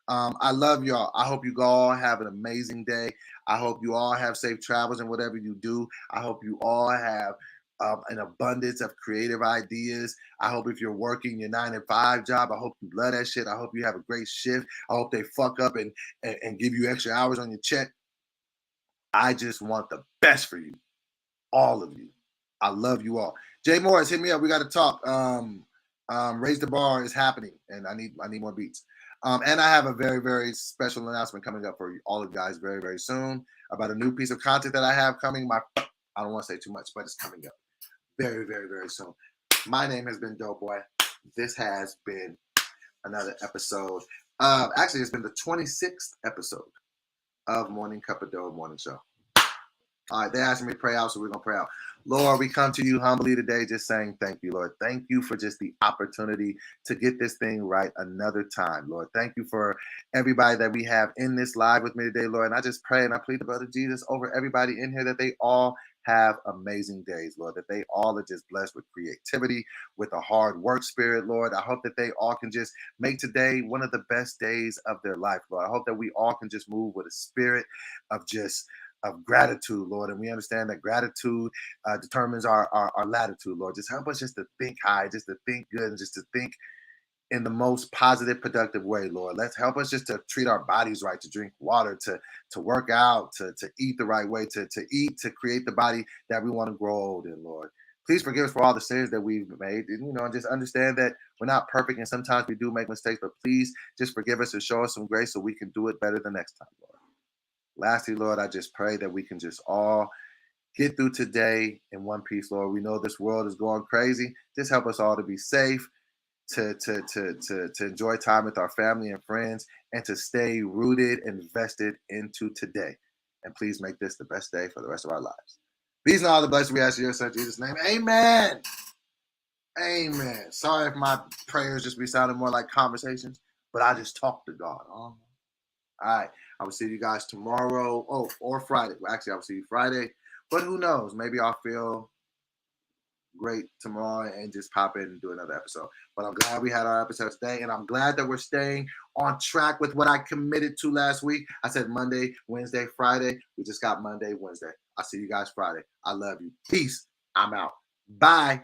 A: I love y'all. I hope you all have an amazing day. I hope you all have safe travels in whatever you do. I hope you all have an abundance of creative ideas. I hope if you're working your 9-to-5 job, I hope you love that shit. I hope you have a great shift. I hope they fuck up and give you extra hours on your check. I just want the best for you. All of you. I love you all. Jay Morris, hit me up. We got to talk. Raise the Bar is happening, and I need more beats. And I have a very, very special announcement coming up for all of you guys very, very soon about a new piece of content that I have coming. I don't want to say too much, but it's coming up very, very, very soon. My name has been Doughboy. This has been another episode. Actually, it's been the 26th episode of Morning Cup of Dough Morning Show. All right, they asked me to pray out, so we're going to pray out. Lord, we come to you humbly today just saying thank you, Lord. Thank you for just the opportunity to get this thing right another time, Lord. Thank you for everybody that we have in this live with me today, Lord. And I just pray and I plead the blood of Jesus over everybody in here that they all have amazing days, Lord, that they all are just blessed with creativity, with a hard work spirit, Lord. I hope that they all can just make today one of the best days of their life, Lord. I hope that we all can just move with a spirit of gratitude, Lord. And we understand that gratitude determines our latitude, Lord. Just help us just to think high, just to think good, and just to think in the most positive, productive way, Lord. Let's help us just to treat our bodies right, to drink water, to work out, to eat the right way, to eat, to create the body that we want to grow old in, Lord. Please forgive us for all the sins that we've made, and just understand that we're not perfect and sometimes we do make mistakes, but please just forgive us and show us some grace so we can do it better the next time, Lord. Lastly, Lord, I just pray that we can just all get through today in one piece, Lord. We know this world is going crazy. Just help us all to be safe, to enjoy time with our family and friends, and to stay rooted and invested into today. And please make this the best day for the rest of our lives. These are all the blessings we ask in your son Jesus' name. Amen. Amen. Sorry if my prayers just be sounding more like conversations, but I just talk to God. All right. I will see you guys tomorrow. Or Friday. Well, actually, I will see you Friday. But who knows? Maybe I'll feel great tomorrow and just pop in and do another episode. But I'm glad we had our episode today, and I'm glad that we're staying on track with what I committed to last week. I said Monday, Wednesday, Friday. We just got Monday, Wednesday. I'll see you guys Friday. I love you. Peace. I'm out. Bye.